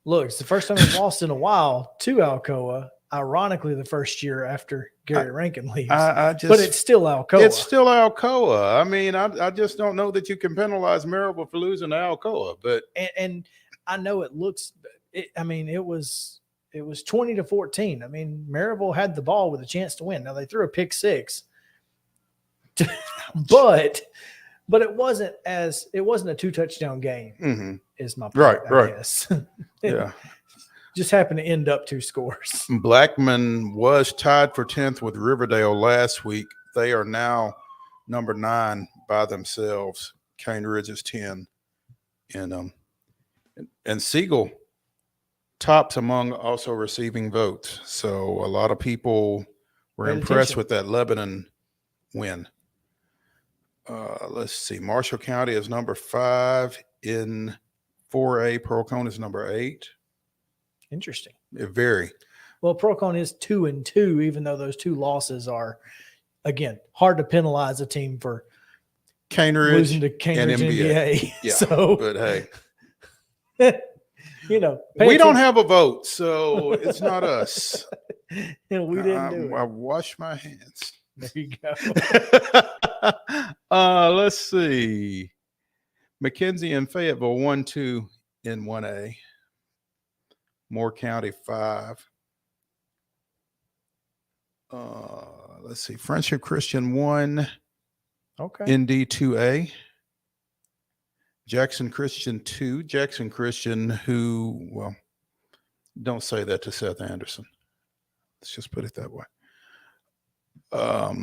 Look, it's the first time they've lost in a while to Alcoa. Ironically, the first year after Gary Rankin leaves. But it's still Alcoa. It's still Alcoa. I mean, I just don't know that you can penalize Maryville for losing to Alcoa. But and I know it looks. I mean, it was 20-14. I mean, Maryville had the ball with a chance to win. Now they threw a pick 6, but it wasn't a 2-touchdown game. Mm-hmm. Is my point, right. I guess. Yeah. Just happened to end up 2 scores. Blackman was tied for 10th with Riverdale last week. They are now number 9 by themselves. Cane Ridge is 10. And Siegel tops among also receiving votes. So a lot of people were impressed with that Lebanon win. Let's see. Marshall County is number 5 in 4A. Pearl Cone is number 8. Interesting. Very. Well, Procon is 2-2, even though those 2 losses are, again, hard to penalize a team for losing to Cambridge and MBA. Yeah, so, but hey, you know, we don't have a vote, so it's not us. We didn't do it. I wash my hands. There you go. Let's see. McKenzie and Fayetteville 1-2 in 1A. Moore County 5. Let's see. Friendship Christian 1. Okay. ND 2A. Jackson Christian 2. Jackson Christian, who, well, don't say that to Seth Anderson. Let's just put it that way.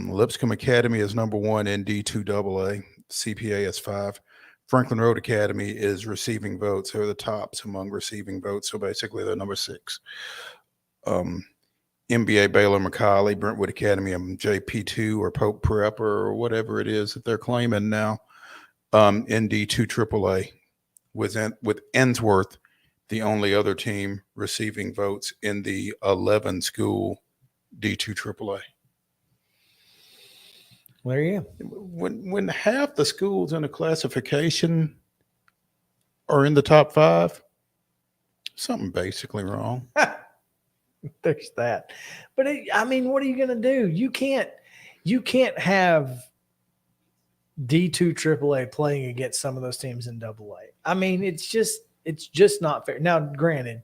Lipscomb Academy is number 1, ND 2AA. CPA is 5. Franklin Road Academy is receiving votes. They're the tops among receiving votes. So basically they're number 6. MBA Baylor McCallie, Brentwood Academy, JP2 or Pope Prep or whatever it is that they're claiming now. ND 2 AAA with Ensworth, the only other team receiving votes in the 11 school D2 AAA. There you go. When half the schools in a classification are in the top 5, something basically wrong. There's that. But I mean, what are you going to do? You can't have D2 AAA playing against some of those teams in AA. I mean, it's just not fair. Now, granted,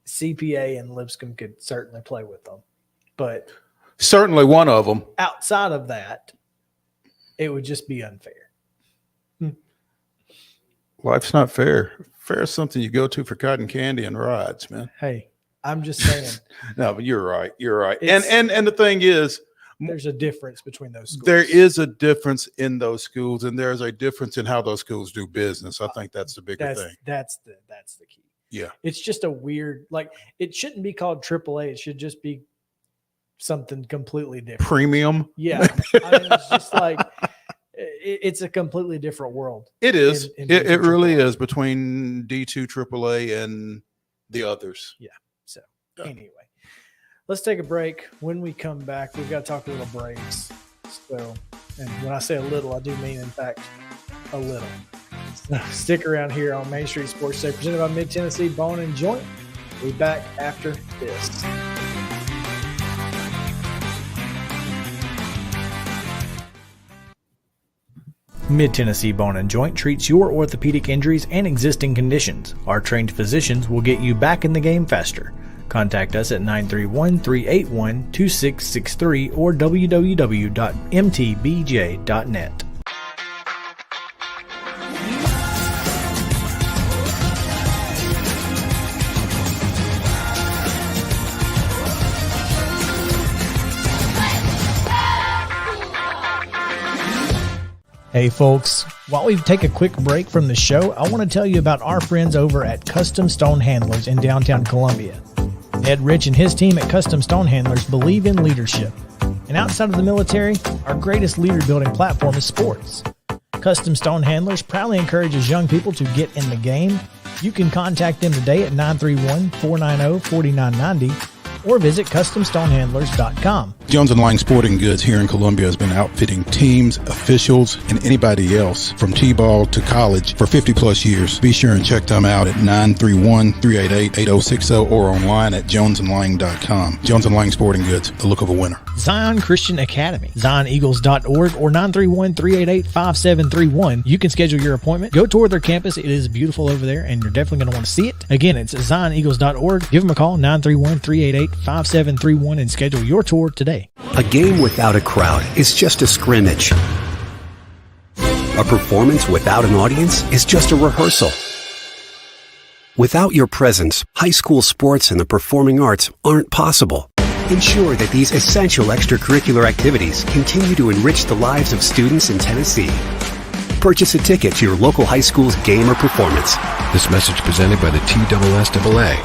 CPA and Lipscomb could certainly play with them, but certainly one of them. Outside of that, it would just be unfair. Life's not fair. Fair is something you go to for cotton candy and rides, man. Hey, I'm just saying. No, but you're right. You're right. And the thing is, there's a difference between those schools. There is a difference in those schools, and there's a difference in how those schools do business. I think that's the bigger thing. That's the key. Yeah. It's just a weird, like, it shouldn't be called AAA. It should just be something completely different. Premium. Yeah. I mean, it's just like, it's a completely different world. It is. It really is between D2 AAA and the others. Yeah. So anyway, let's take a break. When we come back, we've got to talk a little Braves. So, and when I say a little, I do mean, in fact, a little. So stick around here on Main Street Sports Day, presented by Mid-Tennessee Bone and Joint. We'll be back after this. Mid-Tennessee Bone and Joint treats your orthopedic injuries and existing conditions. Our trained physicians will get you back in the game faster. Contact us at 931-381-2663 or www.mtbj.net. Hey folks, while we take a quick break from the show, I want to tell you about our friends over at Custom Stone Handlers in downtown Columbia. Ed Rich and his team at Custom Stone Handlers believe in leadership. And outside of the military, our greatest leader building platform is sports. Custom Stone Handlers proudly encourages young people to get in the game. You can contact them today at 931-490-4990 or visit CustomStonehandlers.com. Jones & Lang Sporting Goods here in Columbia has been outfitting teams, officials, and anybody else from T-ball to college for 50-plus years. Be sure and check them out at 931-388-8060 or online at jonesandlang.com. Jones & Lang Sporting Goods, the look of a winner. Zion Christian Academy, ZionEagles.org or 931-388-5731. You can schedule your appointment. Go tour their campus. It is beautiful over there, and you're definitely going to want to see it. Again, it's ZionEagles.org. Give them a call, 931-388-5731, and schedule your tour today. A game without a crowd is just a scrimmage. A performance without an audience is just a rehearsal. Without your presence, high school sports and the performing arts aren't possible. Ensure that these essential extracurricular activities continue to enrich the lives of students in Tennessee. Purchase a ticket to your local high school's game or performance. This message presented by the TSSAA.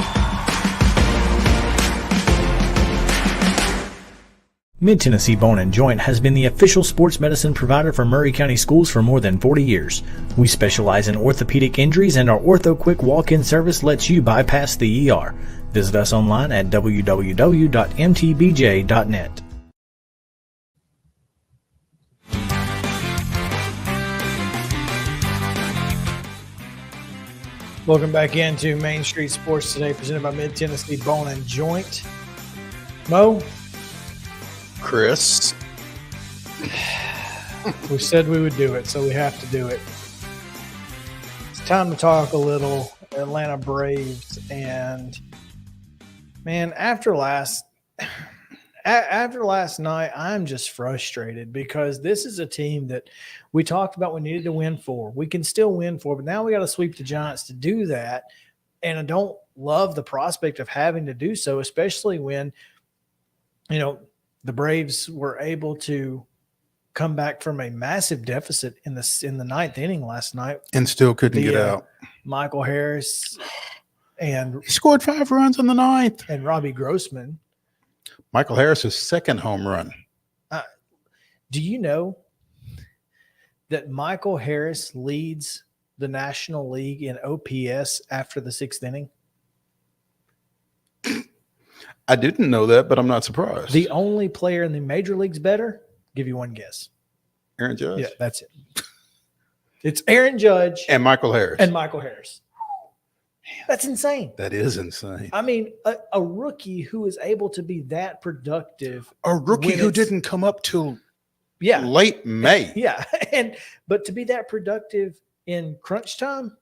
Mid-Tennessee Bone and Joint has been the official sports medicine provider for Murray County Schools for more than 40 years. We specialize in orthopedic injuries, and our Ortho Quick walk-in service lets you bypass the ER. Visit us online at www.mtbj.net. Welcome back into Main Street Sports Today, presented by Mid-Tennessee Bone and Joint. Mo? Chris? We said we would do it, so we have to do it. It's time to talk a little Atlanta Braves. And, man, after last night, I'm just frustrated because this is a team that we talked about we needed to win for. We can still win for, but now we got to sweep the Giants to do that. And I don't love the prospect of having to do so, especially when, you know, the Braves were able to come back from a massive deficit in the ninth inning last night and still couldn't get out. Michael Harris and he scored 5 runs in the ninth. And Robbie Grossman. Michael Harris's second home run. Do you know that Michael Harris leads the National League in OPS after the 6th inning? I didn't know that, but I'm not surprised. The only player in the major leagues better, give you one guess. Aaron Judge? Yeah, that's it. It's Aaron Judge. And Michael Harris. Man, that's insane. That is insane. I mean, a rookie who is able to be that productive. A rookie who didn't come up till late May. Yeah. But to be that productive in crunch time,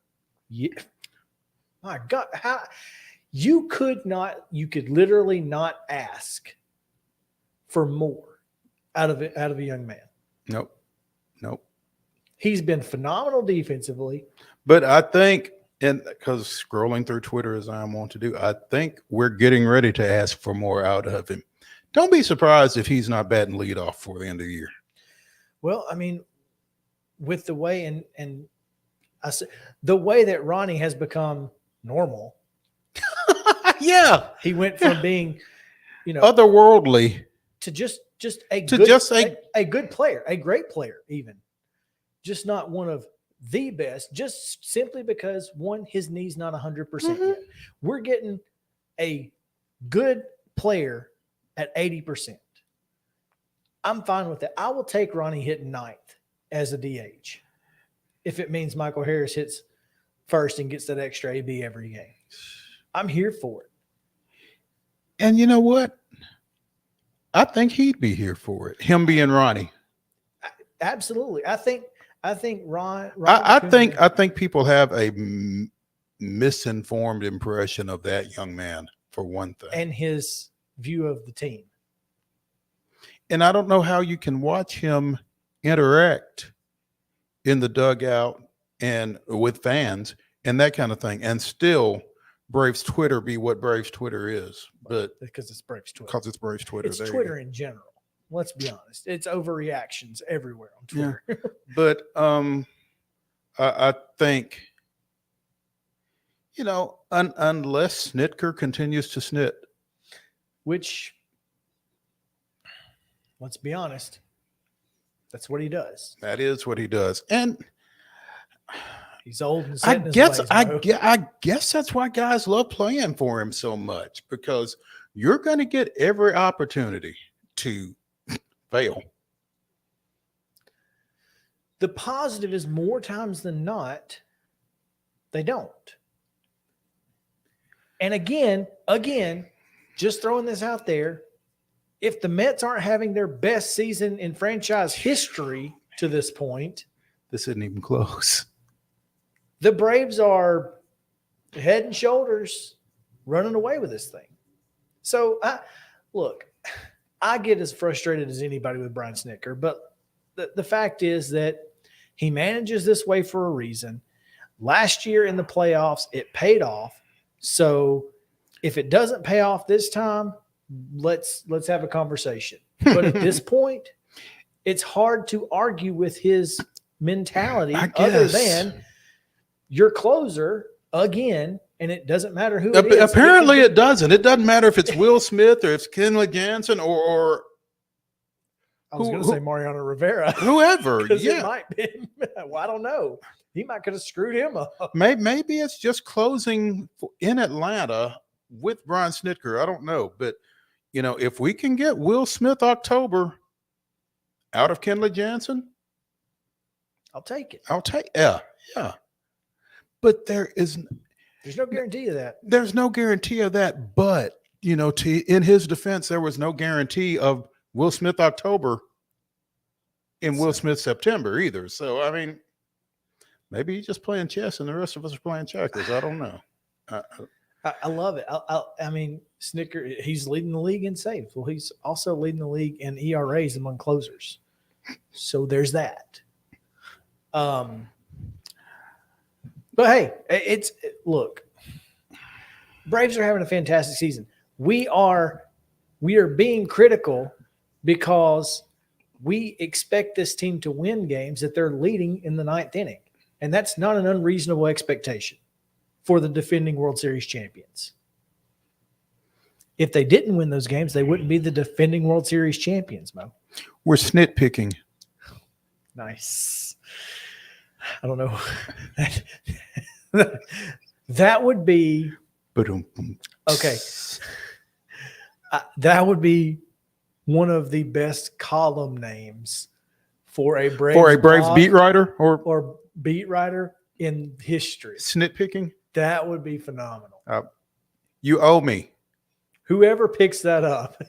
my God, how you could literally not ask for more out of a young man. Nope. He's been phenomenal defensively. But I think, and because scrolling through Twitter as I want to do, I think we're getting ready to ask for more out of him. Don't be surprised if he's not batting leadoff for the end of the year. Well, I mean, with the way and I said the way that Ronnie has become normal. Yeah, he went from being, otherworldly to just a good player, a great player, even just not one of the best, just simply because his knee's not 100% yet. We're getting a good player at 80%. I'm fine with that. I will take Ronnie hitting 9th as a DH if it means Michael Harris hits first and gets that extra AB every game. I'm here for it. And you know what? I think he'd be here for it. Him being Ronnie. Absolutely. I think Ron. I think people have a misinformed impression of that young man, for one thing, and his view of the team. And I don't know how you can watch him interact in the dugout and with fans and that kind of thing, and still Braves Twitter be what Braves Twitter is. But because it's Braves Twitter. Because it's Braves Twitter. It's Twitter in general. Let's be honest. It's overreactions everywhere on Twitter. Yeah. But I think, unless Snitker continues to snit. Which, let's be honest, that's what he does. That is what he does. And he's old and I guess that's why guys love playing for him so much, because you're going to get every opportunity to fail. The positive is more times than not, they don't. And again, just throwing this out there, if the Mets aren't having their best season in franchise history to this point, this isn't even close. The Braves are head and shoulders running away with this thing. So, I get as frustrated as anybody with Brian Snitker, but the fact is that he manages this way for a reason. Last year in the playoffs, it paid off. So if it doesn't pay off this time, let's have a conversation. But at this point, it's hard to argue with his mentality other than your closer again, and it doesn't matter who it is. Apparently it doesn't. It doesn't matter if it's Will Smith or if it's Kenley Jansen or I was going to say Mariano Rivera. Whoever, yeah. It might be. Well, I don't know. He might could have screwed him up. Maybe it's just closing in Atlanta with Brian Snitker. I don't know, but if we can get Will Smith October out of Kenley Jansen, I'll take it. Yeah. But there's no guarantee of that. There's no guarantee of that. But in his defense, there was no guarantee of Will Smith October in Will Smith September either. So I mean, maybe he's just playing chess and the rest of us are playing checkers. I don't know. I love it. I mean, Snitker, he's leading the league in saves. Well, he's also leading the league in ERAs among closers. So there's that. But hey, look, Braves are having a fantastic season. We are being critical because we expect this team to win games that they're leading in the ninth inning. And that's not an unreasonable expectation for the defending World Series champions. If they didn't win those games, they wouldn't be the defending World Series champions, Mo. We're snitpicking. Nice. I don't know. That would be okay. That would be one of the best column names for a Braves beat writer or beat writer in history. Snitpicking. That would be phenomenal. You owe me. Whoever picks that up.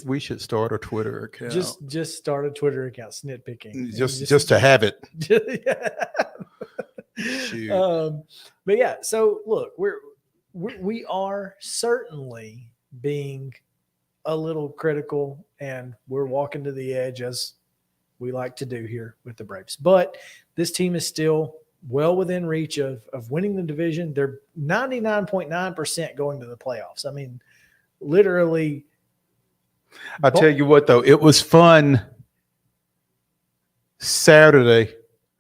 We should start a Twitter account. Just start a Twitter account, snitpicking. Just to have it. But yeah, so look, we are certainly being a little critical, and we're walking to the edge as we like to do here with the Braves. But this team is still well within reach of winning the division. They're 99.9% going to the playoffs. I mean, literally. I'll tell you what, though, it was fun Saturday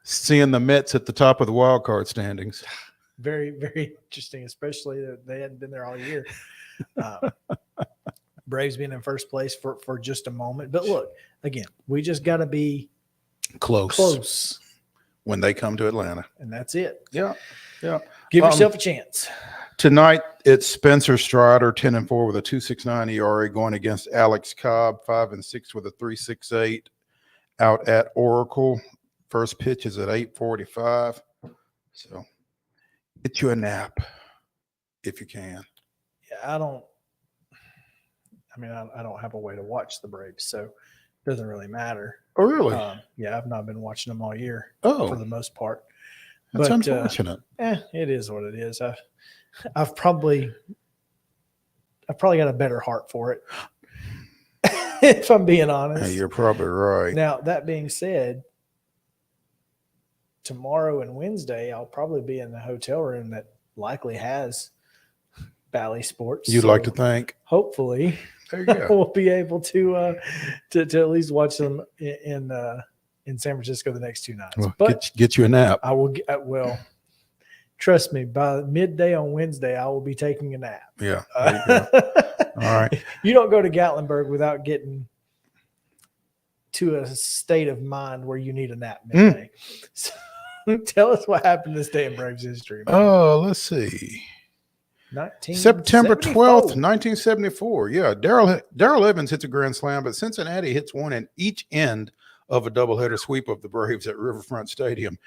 seeing the Mets at the top of the wild card standings. Very, very interesting, especially that they hadn't been there all year. Braves being in first place for just a moment. But look, again, we just got to be close when they come to Atlanta. And that's it. Yeah. Give yourself a chance. Tonight, it's Spencer Strider, 10-4 with a 2.69 ERA, going against Alex Cobb, 5-6 with a 3.68 out at Oracle. First pitch is at 8:45. So get you a nap if you can. Yeah, I don't have a way to watch the Braves, so it doesn't really matter. Oh, really? Yeah, I've not been watching them all year for the most part. That's unfortunate. It is what it is. I've probably got a better heart for it, if I'm being honest. Yeah, you're probably right. Now, that being said, tomorrow and Wednesday, I'll probably be in the hotel room that likely has Bally Sports. You'd like to think? Hopefully, there you go. We'll be able to at least watch them in San Francisco the next 2 nights. Well, but get you a nap. I will. Trust me, by midday on Wednesday, I will be taking a nap. Yeah. There you go. All right. You don't go to Gatlinburg without getting to a state of mind where you need a nap midday. So, tell us what happened this day in Braves history. Man. Oh, let's see. September 12th, 1974. Yeah, Darrell Evans hits a grand slam, but Cincinnati hits one in each end of a doubleheader sweep of the Braves at Riverfront Stadium.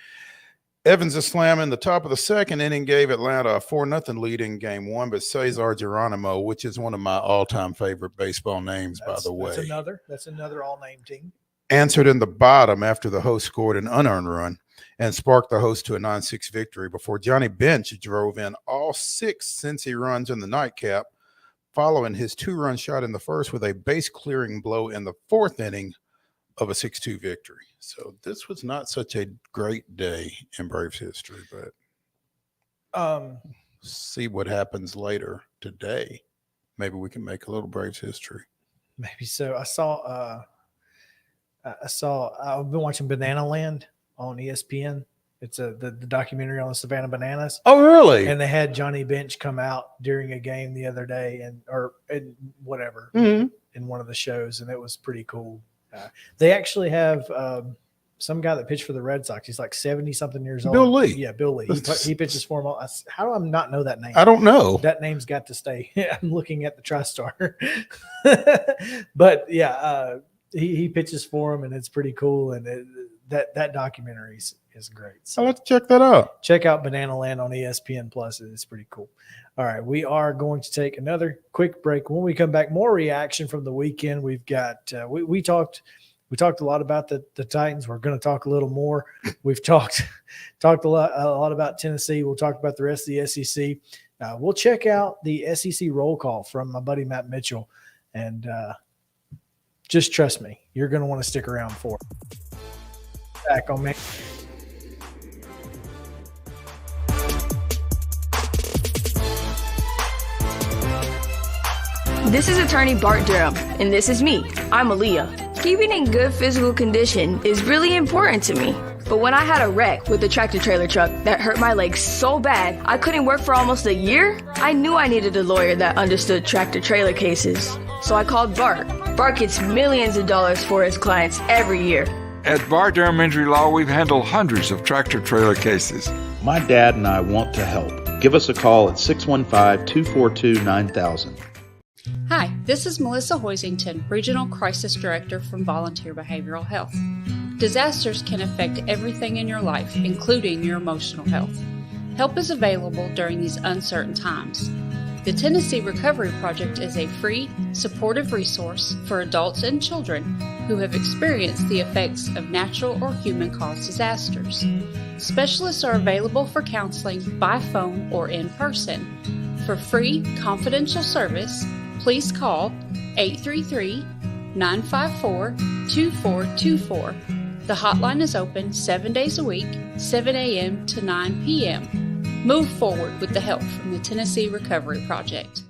Evans' slam in the top of the second inning gave Atlanta a 4-0 lead in game one, but Cesar Geronimo, which is one of my all-time favorite baseball names, by the way. That's another all-name team. Answered in the bottom after the host scored an unearned run and sparked the host to a 9-6 victory before Johnny Bench drove in all 6 Cincy runs in the nightcap, following his 2-run shot in the first with a base-clearing blow in the 4th inning of a 6-2 victory. So this was not such a great day in Braves history, but see what happens later today. Maybe we can make a little Braves history. Maybe so. I've been watching Banana Land on ESPN. It's the documentary on the Savannah Bananas. Oh, really? And they had Johnny Bench come out during a game the other day in one of the shows, and it was pretty cool. They actually have some guy that pitched for the Red Sox. He's like 70-something years old. Bill Lee. Yeah, Bill Lee. He pitches for him. How do I not know that name? I don't know. That name's got to stay. I'm looking at the TriStar. But yeah, he pitches for him, and it's pretty cool. And that documentary is great. So I'll have to check that out. Check out Banana Land on ESPN Plus. It's pretty cool. All right, we are going to take another quick break. When we come back, more reaction from the weekend. We've got we talked a lot about the Titans. We're going to talk a little more. We've talked a lot about Tennessee. We'll talk about the rest of the SEC. We'll check out the SEC roll call from my buddy Matt Mitchell, and just trust me, you're going to want to stick around for it. Back on me. This is attorney Bart Durham, and this is me. I'm Aaliyah. Keeping in good physical condition is really important to me. But when I had a wreck with a tractor-trailer truck that hurt my legs so bad I couldn't work for almost a year, I knew I needed a lawyer that understood tractor-trailer cases. So I called Bart. Bart gets millions of dollars for his clients every year. At Bart Durham Injury Law, we've handled hundreds of tractor-trailer cases. My dad and I want to help. Give us a call at 615-242-9000. Hi, this is Melissa Hoisington, Regional Crisis Director from Volunteer Behavioral Health. Disasters can affect everything in your life, including your emotional health. Help is available during these uncertain times. The Tennessee Recovery Project is a free, supportive resource for adults and children who have experienced the effects of natural or human-caused disasters. Specialists are available for counseling by phone or in person. For free, confidential service, please call 833-954-2424. The hotline is open 7 days a week, 7 a.m. to 9 p.m. Move forward with the help from the Tennessee Recovery Project.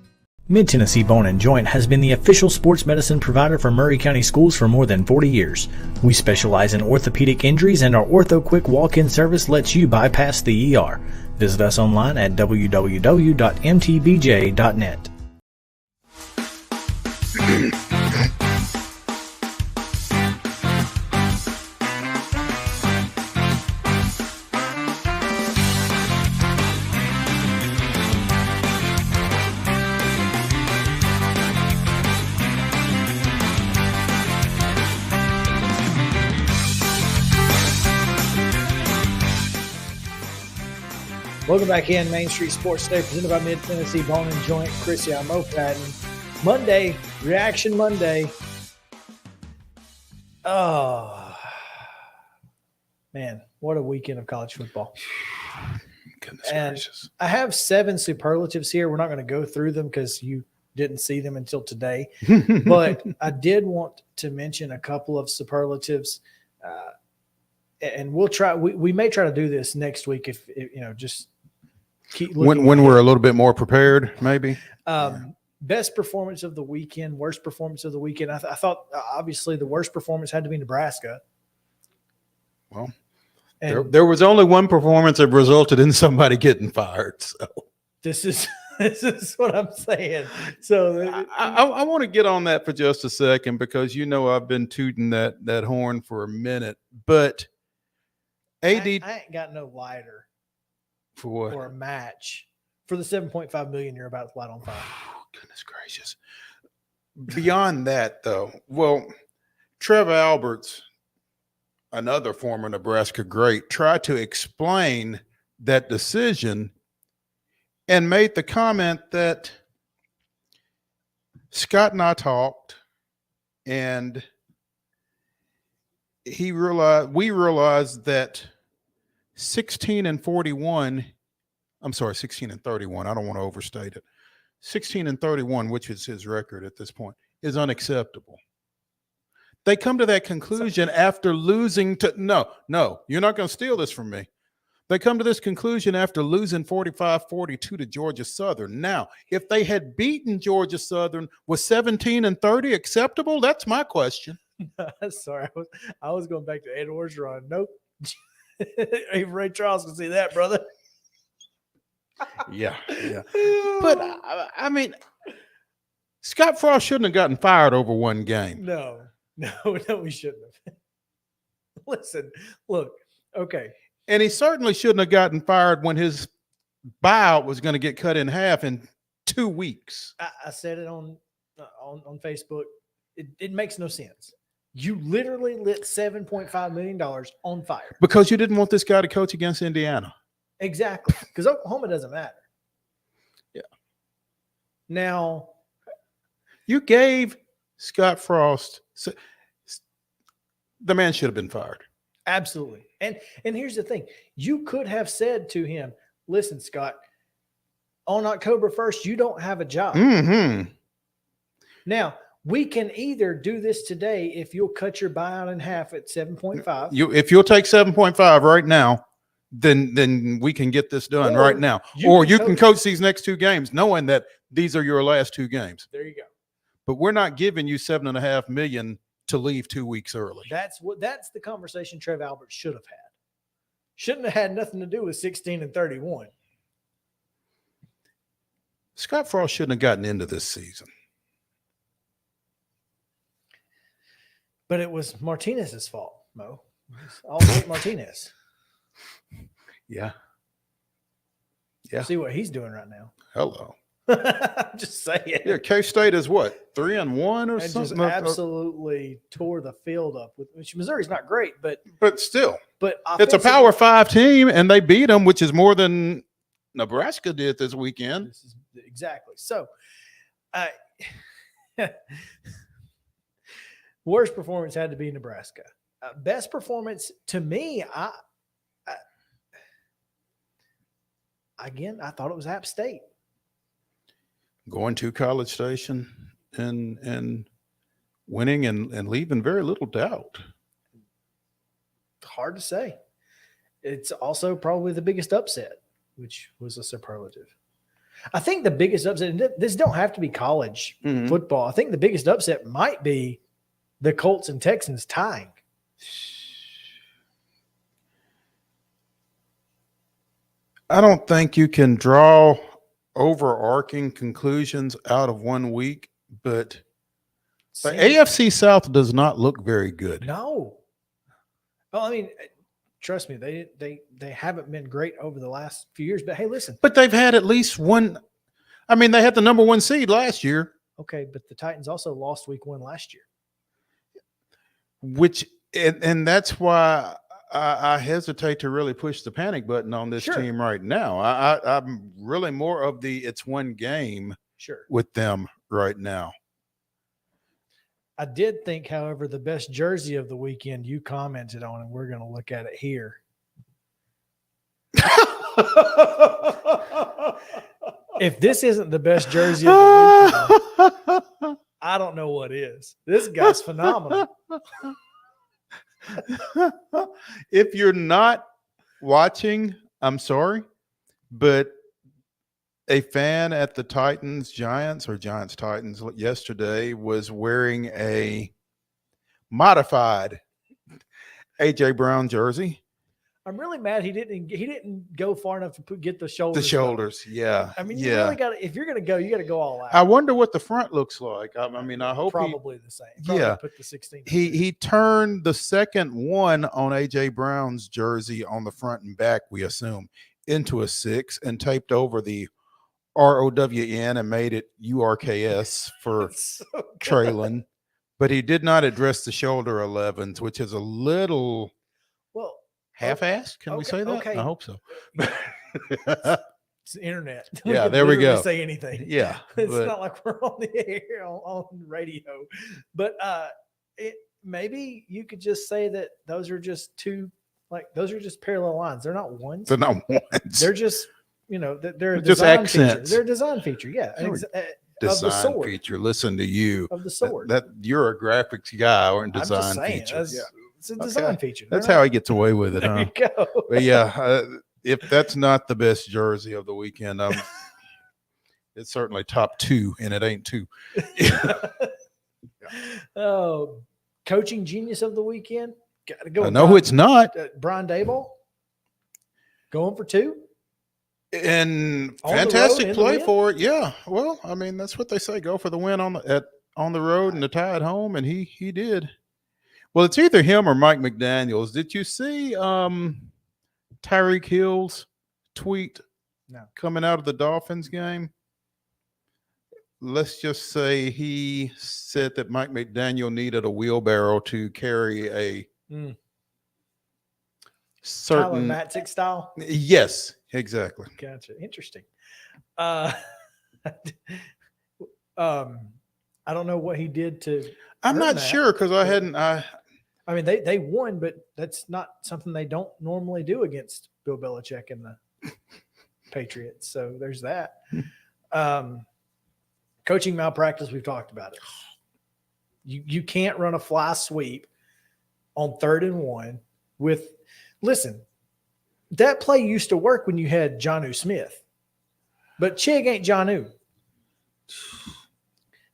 Mid-Tennessee Bone & Joint has been the official sports medicine provider for Maury County Schools for more than 40 years. We specialize in orthopedic injuries, and our Ortho Quick walk-in service lets you bypass the ER. Visit us online at www.mtbj.net. Welcome back in Main Street Sports Today, presented by Mid-Tennessee Bone & Joint. Chris Patton. Monday, Reaction Monday. Oh, man, what a weekend of college football. Goodness and gracious. I have 7 superlatives here. We're not going to go through them because you didn't see them until today. But I did want to mention a couple of superlatives. And we'll try. We may try to do this next week if just keep looking. When we're a little bit more prepared, maybe. Best performance of the weekend, worst performance of the weekend. I thought obviously the worst performance had to be Nebraska. Well, there was only one performance that resulted in somebody getting fired. So this is what I'm saying. So I want to get on that for just a second because I've been tooting that horn for a minute, but AD I ain't got no lighter for what? For a match for the $7.5 million you're about to light on fire. Goodness gracious. Beyond that, though, well, Trev Alberts, another former Nebraska great, tried to explain that decision and made the comment that Scott and I talked, and we realized that 16 and 31, I don't want to overstate it. 16 and 31, which is his record at this point, is unacceptable. They come to that conclusion after losing to no, you're not going to steal this from me. They come to this conclusion after losing 45-42 to Georgia Southern. Now, if they had beaten Georgia Southern, was 17 and 30 acceptable? That's my question. Sorry, I was going back to Ed Orgeron. Nope. Even Ray Charles can see that, brother. Yeah. But I mean, Scott Frost shouldn't have gotten fired over one game. No, we shouldn't have. Listen, look, okay. And he certainly shouldn't have gotten fired when his buyout was going to get cut in half in 2 weeks. I said it on Facebook. It makes no sense. You literally lit $7.5 million on fire. Because you didn't want this guy to coach against Indiana. Exactly. Because Oklahoma doesn't matter. Yeah. Now, you gave Scott Frost, the man should have been fired. Absolutely. And here's the thing. You could have said to him, listen, Scott, on October 1st, you don't have a job. Mm-hmm. Now, we can either do this today if you'll cut your buyout in half at 7.5. If you'll take 7.5 right now, then we can get this done right now. Or you can coach these next 2 games knowing that these are your last 2 games. There you go. But we're not giving you $7.5 million to leave 2 weeks early. That's the conversation Trev Alberts should have had. Shouldn't have had nothing to do with 16 and 31. Scott Frost shouldn't have gotten into this season. But it was Martinez's fault, Mo. All Nate Martinez. Yeah. Yeah. See what he's doing right now. Hello. I'm just saying. Yeah, K-State is what, 3-1 or and something? Just absolutely tore the field up. Which Missouri's not great, but still. But it's a Power 5 team, and they beat them, which is more than Nebraska did this weekend. Exactly. So, worst performance had to be Nebraska. Best performance to me, I thought it was App State. Going to College Station and winning and leaving very little doubt. Hard to say. It's also probably the biggest upset, which was a superlative. I think the biggest upset, this don't have to be college football. I think the biggest upset might be the Colts and Texans tying. I don't think you can draw overarching conclusions out of 1 week, but the AFC South does not look very good. No. Well, I mean, trust me, they haven't been great over the last few years. But hey, listen. But they've had at least one. I mean, they had the number 1 seed last year. Okay, but the Titans also lost week 1 last year. And that's why I hesitate to really push the panic button on this team right now. I'm really more of it's one game with them right now. I did think, however, the best jersey of the weekend you commented on, and we're going to look at it here. If this isn't the best jersey of the weekend, I don't know what is. This guy's phenomenal. If you're not watching, I'm sorry, but a fan at the Giants Titans yesterday was wearing a modified AJ Brown jersey. I'm really mad he didn't go far enough to get the shoulders. The shoulders, yeah. I mean, you really got to, if you're going to go, you got to go all out. I wonder what the front looks like. I mean, I hope probably the same. Probably put the 16. He turned the second one on AJ Brown's jersey on the front and back, we assume, into a 6 and taped over the ROWN and made it URKS for Traylon. But he did not address the shoulder 11s, which is a little half-assed. Can we say that? Okay. I hope so. It's the internet. Yeah, there we go. Say anything. Yeah, it's not like we're on the air on radio. But maybe you could just say that those are just those are just parallel lines. They're not ones. They're not ones. They're just they're a just design accents. Feature. They're a design feature. Yeah, design feature. Listen to you. Of the sword. That you're a graphics guy or a design feature. It's a design feature. That's how he gets away with it, huh? There you go. But yeah, if that's not the best jersey of the weekend, it's certainly top 2, and it ain't 2. Oh, coaching genius of the weekend. Got to go. No, it's not. Brian Daboll going for 2. And fantastic play for it. Yeah. Well, I mean, that's what they say. Go for the win on the road and the tie at home, and he did. Well, it's either him or Mike McDaniels. Did you see Tyreek Hill's tweet coming out of the Dolphins game? Let's just say he said that Mike McDaniel needed a wheelbarrow to carry a certain Matzik style. Yes, exactly. Gotcha. Interesting. I don't know what he did to. I'm not sure because I hadn't. I mean, they won, but that's not something they don't normally do against Bill Belichick and the Patriots. So there's that. Coaching malpractice, we've talked about it. You can't run a fly sweep on 3rd and 1 with – listen, that play used to work when you had Jonnu Smith. But Chig ain't Jonnu.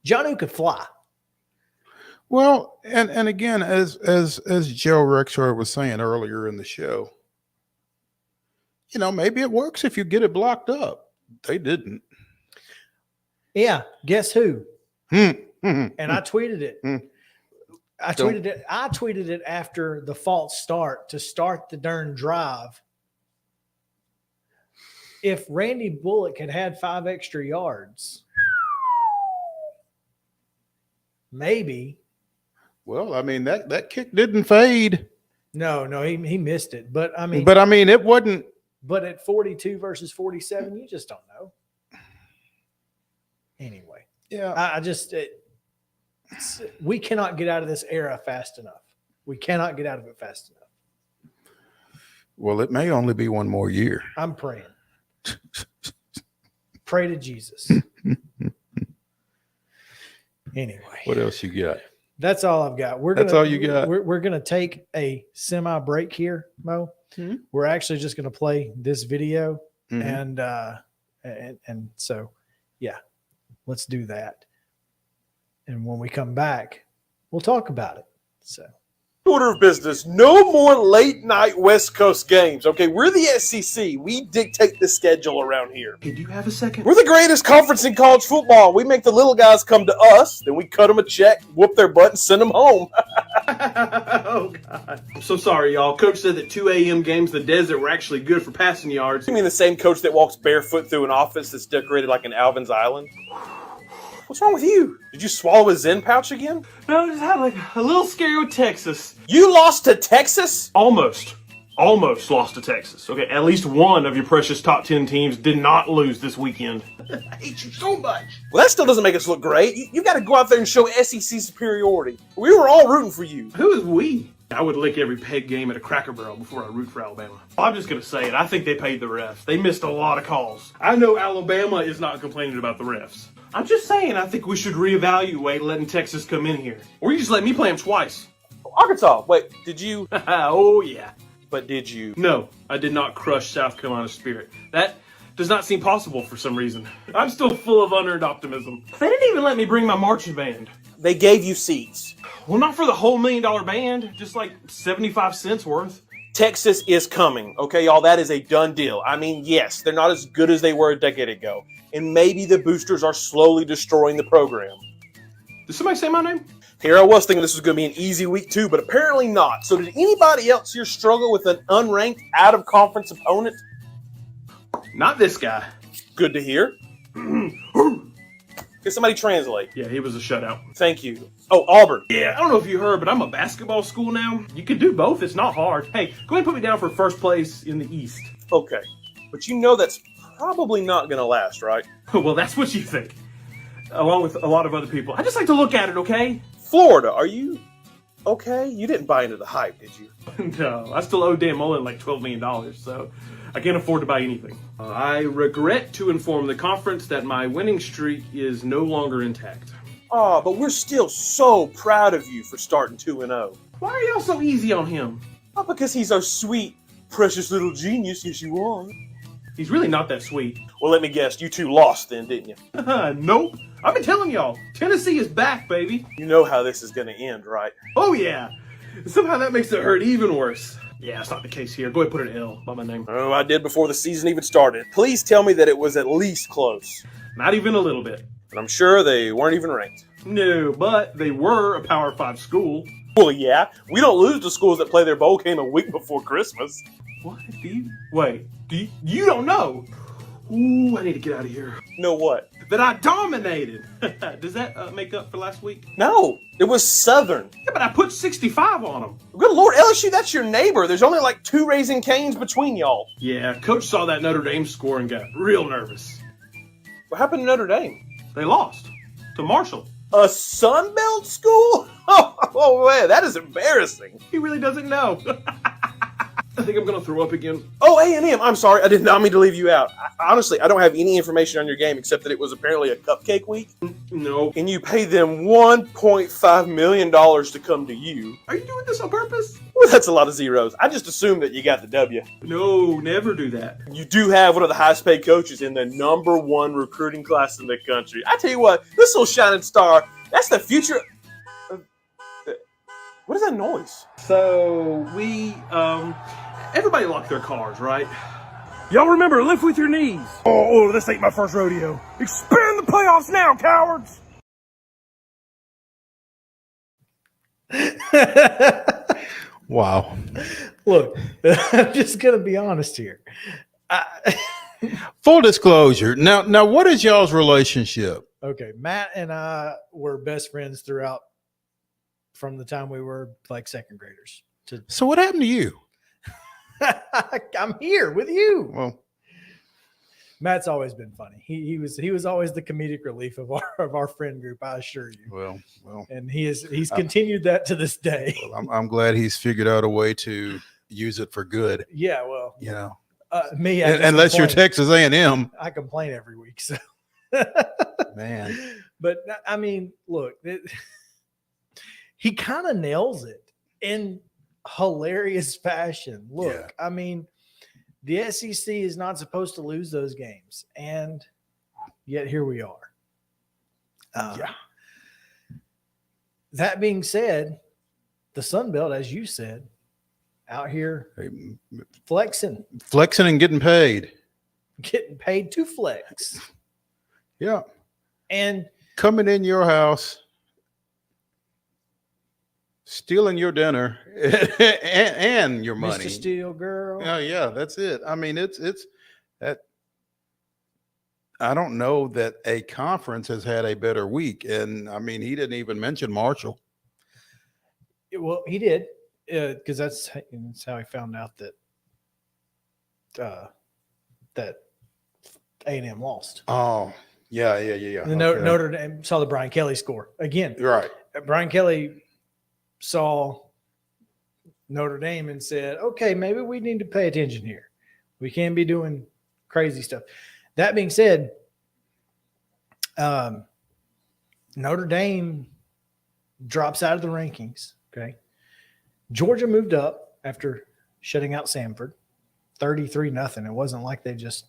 Jonnu could fly. Well, and again, as Joe Rexrode was saying earlier in the show, maybe it works if you get it blocked up. They didn't. Yeah, guess who? And I tweeted it. I tweeted it after the false start to start the darn drive. If Randy Bullock had 5 extra yards, maybe. Well, I mean that kick didn't fade. No, he missed it. But I mean, it wasn't. But at 42 versus 47, you just don't know. Anyway, yeah, we cannot get out of this era fast enough. We cannot get out of it fast enough. Well, it may only be one more year. I'm praying. Pray to Jesus. Anyway, what else you got? That's all I've got. That's all you got. We're going to take a semi break here, Mo. Mm-hmm. We're actually just going to play this video, and so, yeah, let's do that. And when we come back, we'll talk about it. So. Order of business, no more late night West Coast games. Okay, we're the SEC. We dictate the schedule around here. Hey, do you have a second? We're the greatest conference in college football. We make the little guys come to us, then we cut them a check, whoop their butt, and send them home. Oh, God. I'm so sorry, y'all. Coach said that 2 a.m. games in the desert were actually good for passing yards. You mean the same coach that walks barefoot through an office that's decorated like an Alvin's Island? What's wrong with you? Did you swallow a Zen pouch again? No, I just had like a little scare with Texas. You lost to Texas? Almost lost to Texas. Okay, at least one of your precious top 10 teams did not lose this weekend. I hate you so much. Well, that still doesn't make us look great. You got to go out there and show SEC superiority. We were all rooting for you. Who is we? I would lick every peg game at a Cracker Barrel before I root for Alabama. I'm just going to say it. I think they paid the refs. They missed a lot of calls. I know Alabama is not complaining about the refs. I'm just saying I think we should reevaluate letting Texas come in here. Or you just let me play them twice. Arkansas, wait, did you? Oh, yeah. But did you? No, I did not crush South Carolina's spirit. That does not seem possible for some reason. I'm still full of unearned optimism. They didn't even let me bring my marching band. They gave you seats. Well, not for the whole $1 million band, just like 75 cents worth. Texas is coming, okay, y'all? That is a done deal. I mean, yes, they're not as good as they were a decade ago. And maybe the boosters are slowly destroying the program. Did somebody say my name? Here I was thinking this was going to be an easy week too, but apparently not. So did anybody else here struggle with an unranked, out-of-conference opponent? Not this guy. Good to hear. Can somebody translate? Yeah, he was a shutout. Thank you. Oh, Auburn. Yeah, I don't know if you heard, but I'm a basketball school now. You can do both. It's not hard. Hey, go ahead and put me down for first place in the East. Okay. But you know that's probably not going to last, right? Well, that's what you think. Along with a lot of other people. I just like to look at it, okay? Florida, are you okay? You didn't buy into the hype, did you? No, I still owe Dan Mullen like $12 million, so I can't afford to buy anything. I regret to inform the conference that my winning streak is no longer intact. Oh, but we're still so proud of you for starting 2-0. Why are y'all so easy on him? Oh, because he's our sweet, precious little genius. Yes, you are. He's really not that sweet. Well, let me guess. You two lost then, didn't you? Nope. I've been telling y'all. Tennessee is back, baby. You know how this is going to end, right? Oh, yeah. Somehow that makes it hurt even worse. Yeah, it's not the case here. Go ahead and put an L by my name. Oh, I did before the season even started. Please tell me that it was at least close. Not even a little bit. But I'm sure they weren't even ranked. No, but they were a Power 5 school. Well, yeah. We don't lose to schools that play their bowl game a week before Christmas. What? You don't know? Ooh, I need to get out of here. Know what? That I dominated. Does that make up for last week? No, it was Southern. Yeah, but I put 65 on them. Good Lord, LSU, that's your neighbor. There's only like 2 Raising Canes between y'all. Yeah, Coach saw that Notre Dame score and got real nervous. What happened to Notre Dame? They lost to Marshall. A Sun Belt school? Oh man, that is embarrassing. He really doesn't know. I think I'm going to throw up again. Oh, A&M. I'm sorry. I did not mean to leave you out. Honestly, I don't have any information on your game except that it was apparently a cupcake week. No. And you paid them $1.5 million to come to you. Are you doing this on purpose? Well, that's a lot of zeros. I just assumed that you got the W. No, never do that. You do have one of the highest paid coaches in the #1 recruiting class in the country. I tell you what, this little shining star, that's the future. What is that noise? So, everybody locked their cars, right? Y'all remember, lift with your knees. Oh, this ain't my first rodeo. Expand the playoffs now, cowards! Wow. Look, I'm just going to be honest here. Full disclosure. Now, what is y'all's relationship? Okay, Matt and I were best friends throughout from the time we were like second graders. So what happened to you? I'm here with you. Well, Matt's always been funny. He was always the comedic relief of our friend group, I assure you. Well, and he's continued that to this day. Well, I'm glad he's figured out a way to use it for good. Yeah, well, you know, me unless you're Texas A&M, I complain every week. So, man, but I mean, look, he kind of nails it in hilarious fashion. Look, yeah. I mean, the SEC is not supposed to lose those games, and yet here we are. Yeah. That being said, the Sun Belt, as you said, out here flexing and getting paid to flex. Yeah, and coming in your house, stealing your dinner and your money. Mr. Steel Girl. Oh, yeah, that's it. I mean, it's that. I don't know that a conference has had a better week. And I mean, he didn't even mention Marshall. Well, he did, because that's how he found out that A&M lost. Oh, yeah. And Notre Dame saw the Brian Kelly score again. Right. Brian Kelly saw Notre Dame and said, okay, maybe we need to pay attention here. We can't be doing crazy stuff. That being said, Notre Dame drops out of the rankings. Okay. Georgia moved up after shutting out Samford 33-0. It wasn't like they just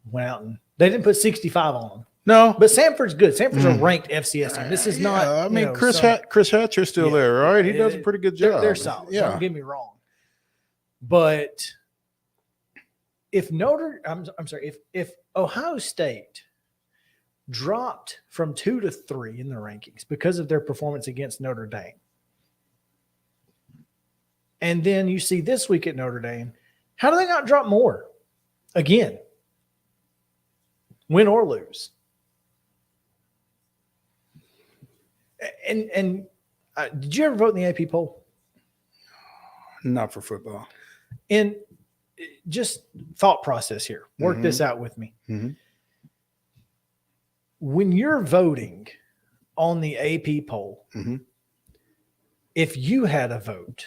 went out and they didn't put 65 on them. No, but Samford's good. Samford's a ranked FCS team. This is not. I mean, Chris Hatcher's still there, right? He does a pretty good job. They're solid. Yeah. Don't get me wrong. But if if Ohio State dropped from 2 to 3 in the rankings because of their performance against Notre Dame, and then you see this week at Notre Dame, how do they not drop more? Again, win or lose. And did you ever vote in the AP poll? Not for football. And just thought process here. Work this out with me. Mm-hmm. When you're voting on the AP poll, if you had a vote,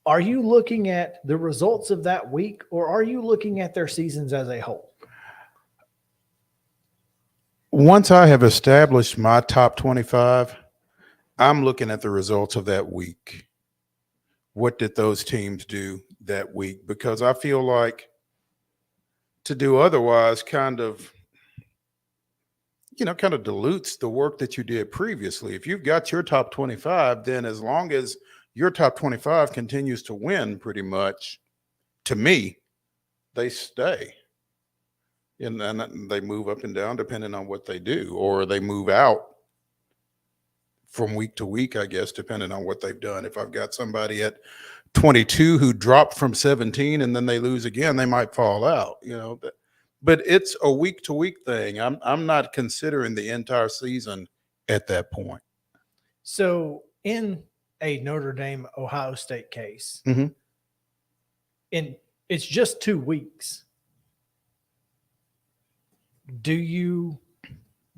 are you looking at the results of that week, or are you looking at their seasons as a whole? Once I have established my top 25, I'm looking at the results of that week. What did those teams do that week? Because I feel like to do otherwise kind of dilutes the work that you did previously. If you've got your top 25, then as long as your top 25 continues to win pretty much, to me, they stay. And then they move up and down depending on what they do, or they move out from week to week, I guess, depending on what they've done. If I've got somebody at 22 who dropped from 17 and then they lose again, they might fall out, but it's a week to week thing. I'm not considering the entire season at that point. So in a Notre Dame Ohio State case, Mm-hmm. and it's just 2 weeks.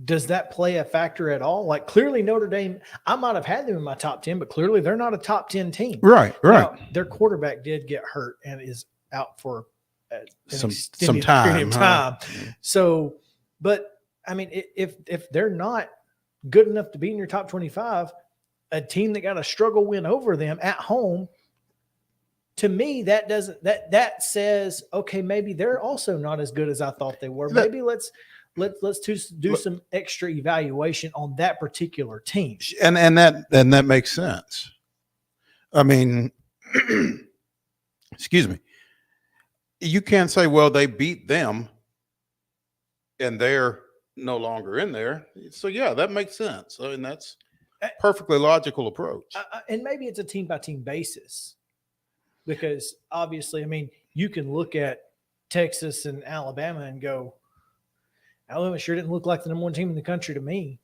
Does that play a factor at all? Like, clearly Notre Dame, I might have had them in my top 10, but clearly they're not a top 10 team. Right. Now, their quarterback did get hurt and is out for some extended time. period of time. So, but I mean, if they're not good enough to be in your top 25, a team that got a struggle win over them at home, to me, that says, okay, maybe they're also not as good as I thought they were. Maybe let's do some extra evaluation on that particular team. And that makes sense. I mean, excuse me. You can't say, well, they beat them and they're no longer in there. So yeah, that makes sense. I mean, that's a perfectly logical approach. And maybe it's a team by team basis, because obviously, I mean, you can look at Texas and Alabama and go, Alabama sure didn't look like the number 1 team in the country to me.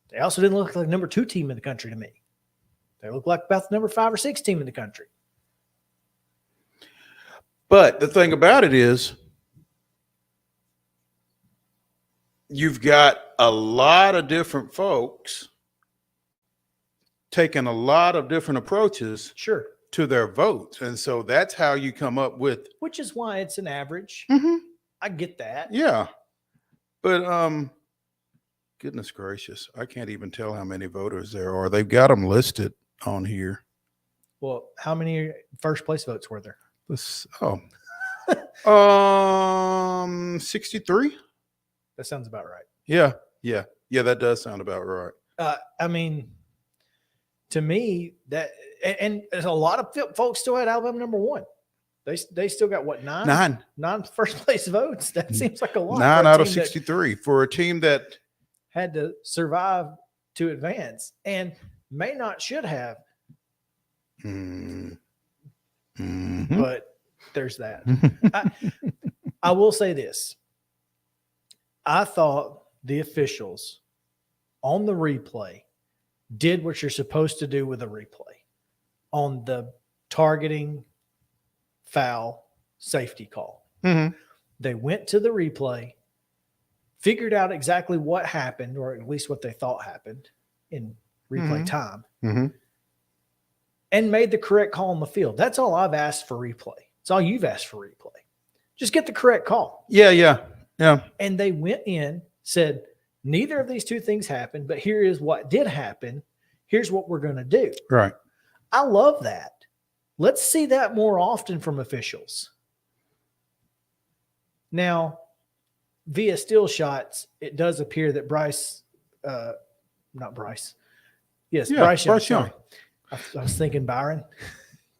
They also didn't look like the number 2 team in the country to me. They look like about the number 5 or 6 team in the country. But the thing about it is, you've got a lot of different folks taking a lot of different approaches to their votes. And so that's how you come up with. Which is why it's an average. Mm-hmm. I get that. Yeah. But goodness gracious, I can't even tell how many voters there are. They've got them listed on here. Well, how many first place votes were there? 63. That sounds about right. Yeah, that does sound about right. I mean, to me, that and there's a lot of folks still had Alabama number 1. They still got what, 9 first place votes. That seems like a lot. 9 out of 63 for a team that had to survive to advance and should have. Mm-hmm. But there's that. I will say this. I thought the officials on the replay did what you're supposed to do with a replay on the targeting foul safety call. Mm-hmm. They went to the replay, figured out exactly what happened, or at least what they thought happened in replay time, and made the correct call on the field. That's all I've asked for replay. It's all you've asked for replay. Just get the correct call. Yeah. And they went in, said, neither of these two things happened, but here is what did happen. Here's what we're going to do. Right. I love that. Let's see that more often from officials. Now, via still shots, it does appear that Bryce Young. I was thinking Byron,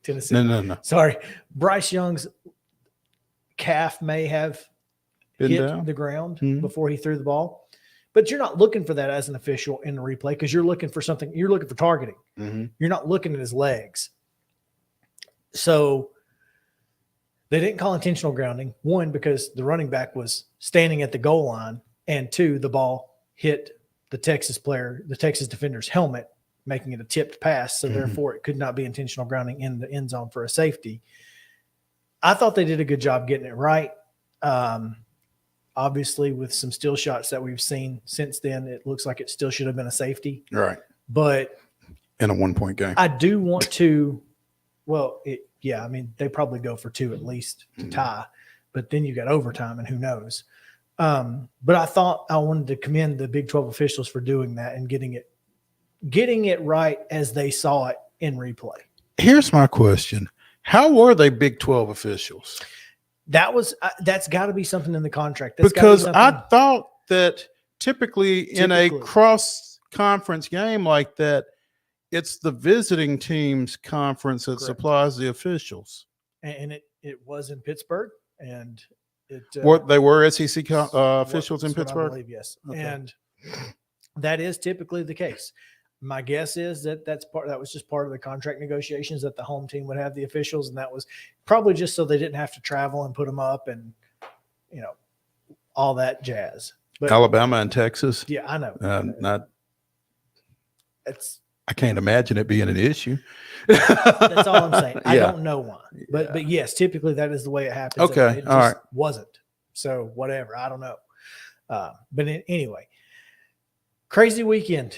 Tennessee. No. Sorry. Bryce Young's calf may have hit the ground before he threw the ball. But you're not looking for that as an official in the replay because you're looking for something. You're looking for targeting. You're not looking at his legs. So they didn't call intentional grounding. 1, because the running back was standing at the goal line, and 2, the ball hit the Texas defender's helmet, making it a tipped pass. So therefore it could not be intentional grounding in the end zone for a safety. I thought they did a good job getting it right. Obviously, with some still shots that we've seen since then, it looks like it still should have been a safety. Right. But in a 1-point game, I do want to, I mean, they probably go for 2 at least to tie, but then you got overtime and who knows. But I thought I wanted to commend the Big 12 officials for doing that and getting it right as they saw it in replay. Here's my question. How were they Big 12 officials? That's got to be something in the contract. Because I thought that typically in a cross-conference game like that, it's the visiting team's conference that supplies the officials. And it was in Pittsburgh, and they were SEC officials in Pittsburgh? I believe, yes. Okay. And that is typically the case. My guess is that was just part of the contract negotiations, that the home team would have the officials, and that was probably just so they didn't have to travel and put them up and, all that jazz. But Alabama and Texas. Yeah, I know. I can't imagine it being an issue. That's all I'm saying. I don't know why, but yes, typically that is the way it happens. Okay, it all right. Wasn't, so whatever. I don't know. But anyway, crazy weekend.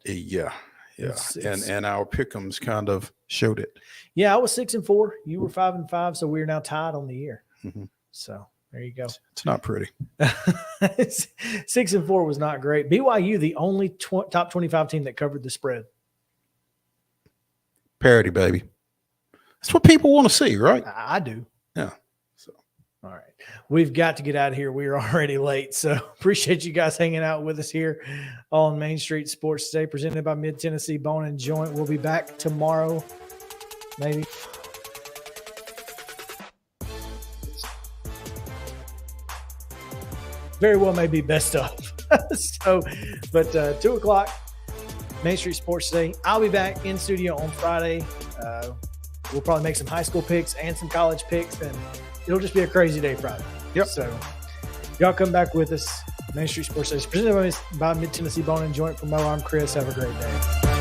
Yeah. And our pick'ems kind of showed it. Yeah, I was 6-4. You were 5-5, so we're now tied on the year. Mm-hmm. So there you go. It's not pretty. 6-4 was not great. BYU, the only top 25 team that covered the spread. Parity, baby. That's what people want to see, right? I do. Yeah. All right. We've got to get out of here. We are already late. So appreciate you guys hanging out with us here on Main Street Sports Today, presented by Mid-Tennessee Bone and Joint. We'll be back tomorrow, maybe. Very well may be best of. But 2 o'clock, Main Street Sports Today. I'll be back in studio on Friday. We'll probably make some high school picks and some college picks, and it'll just be a crazy day Friday. Yep. So y'all come back with us. Main Street Sports Today, presented by Mid-Tennessee Bone and Joint. From Mo, I'm Chris. Have a great day.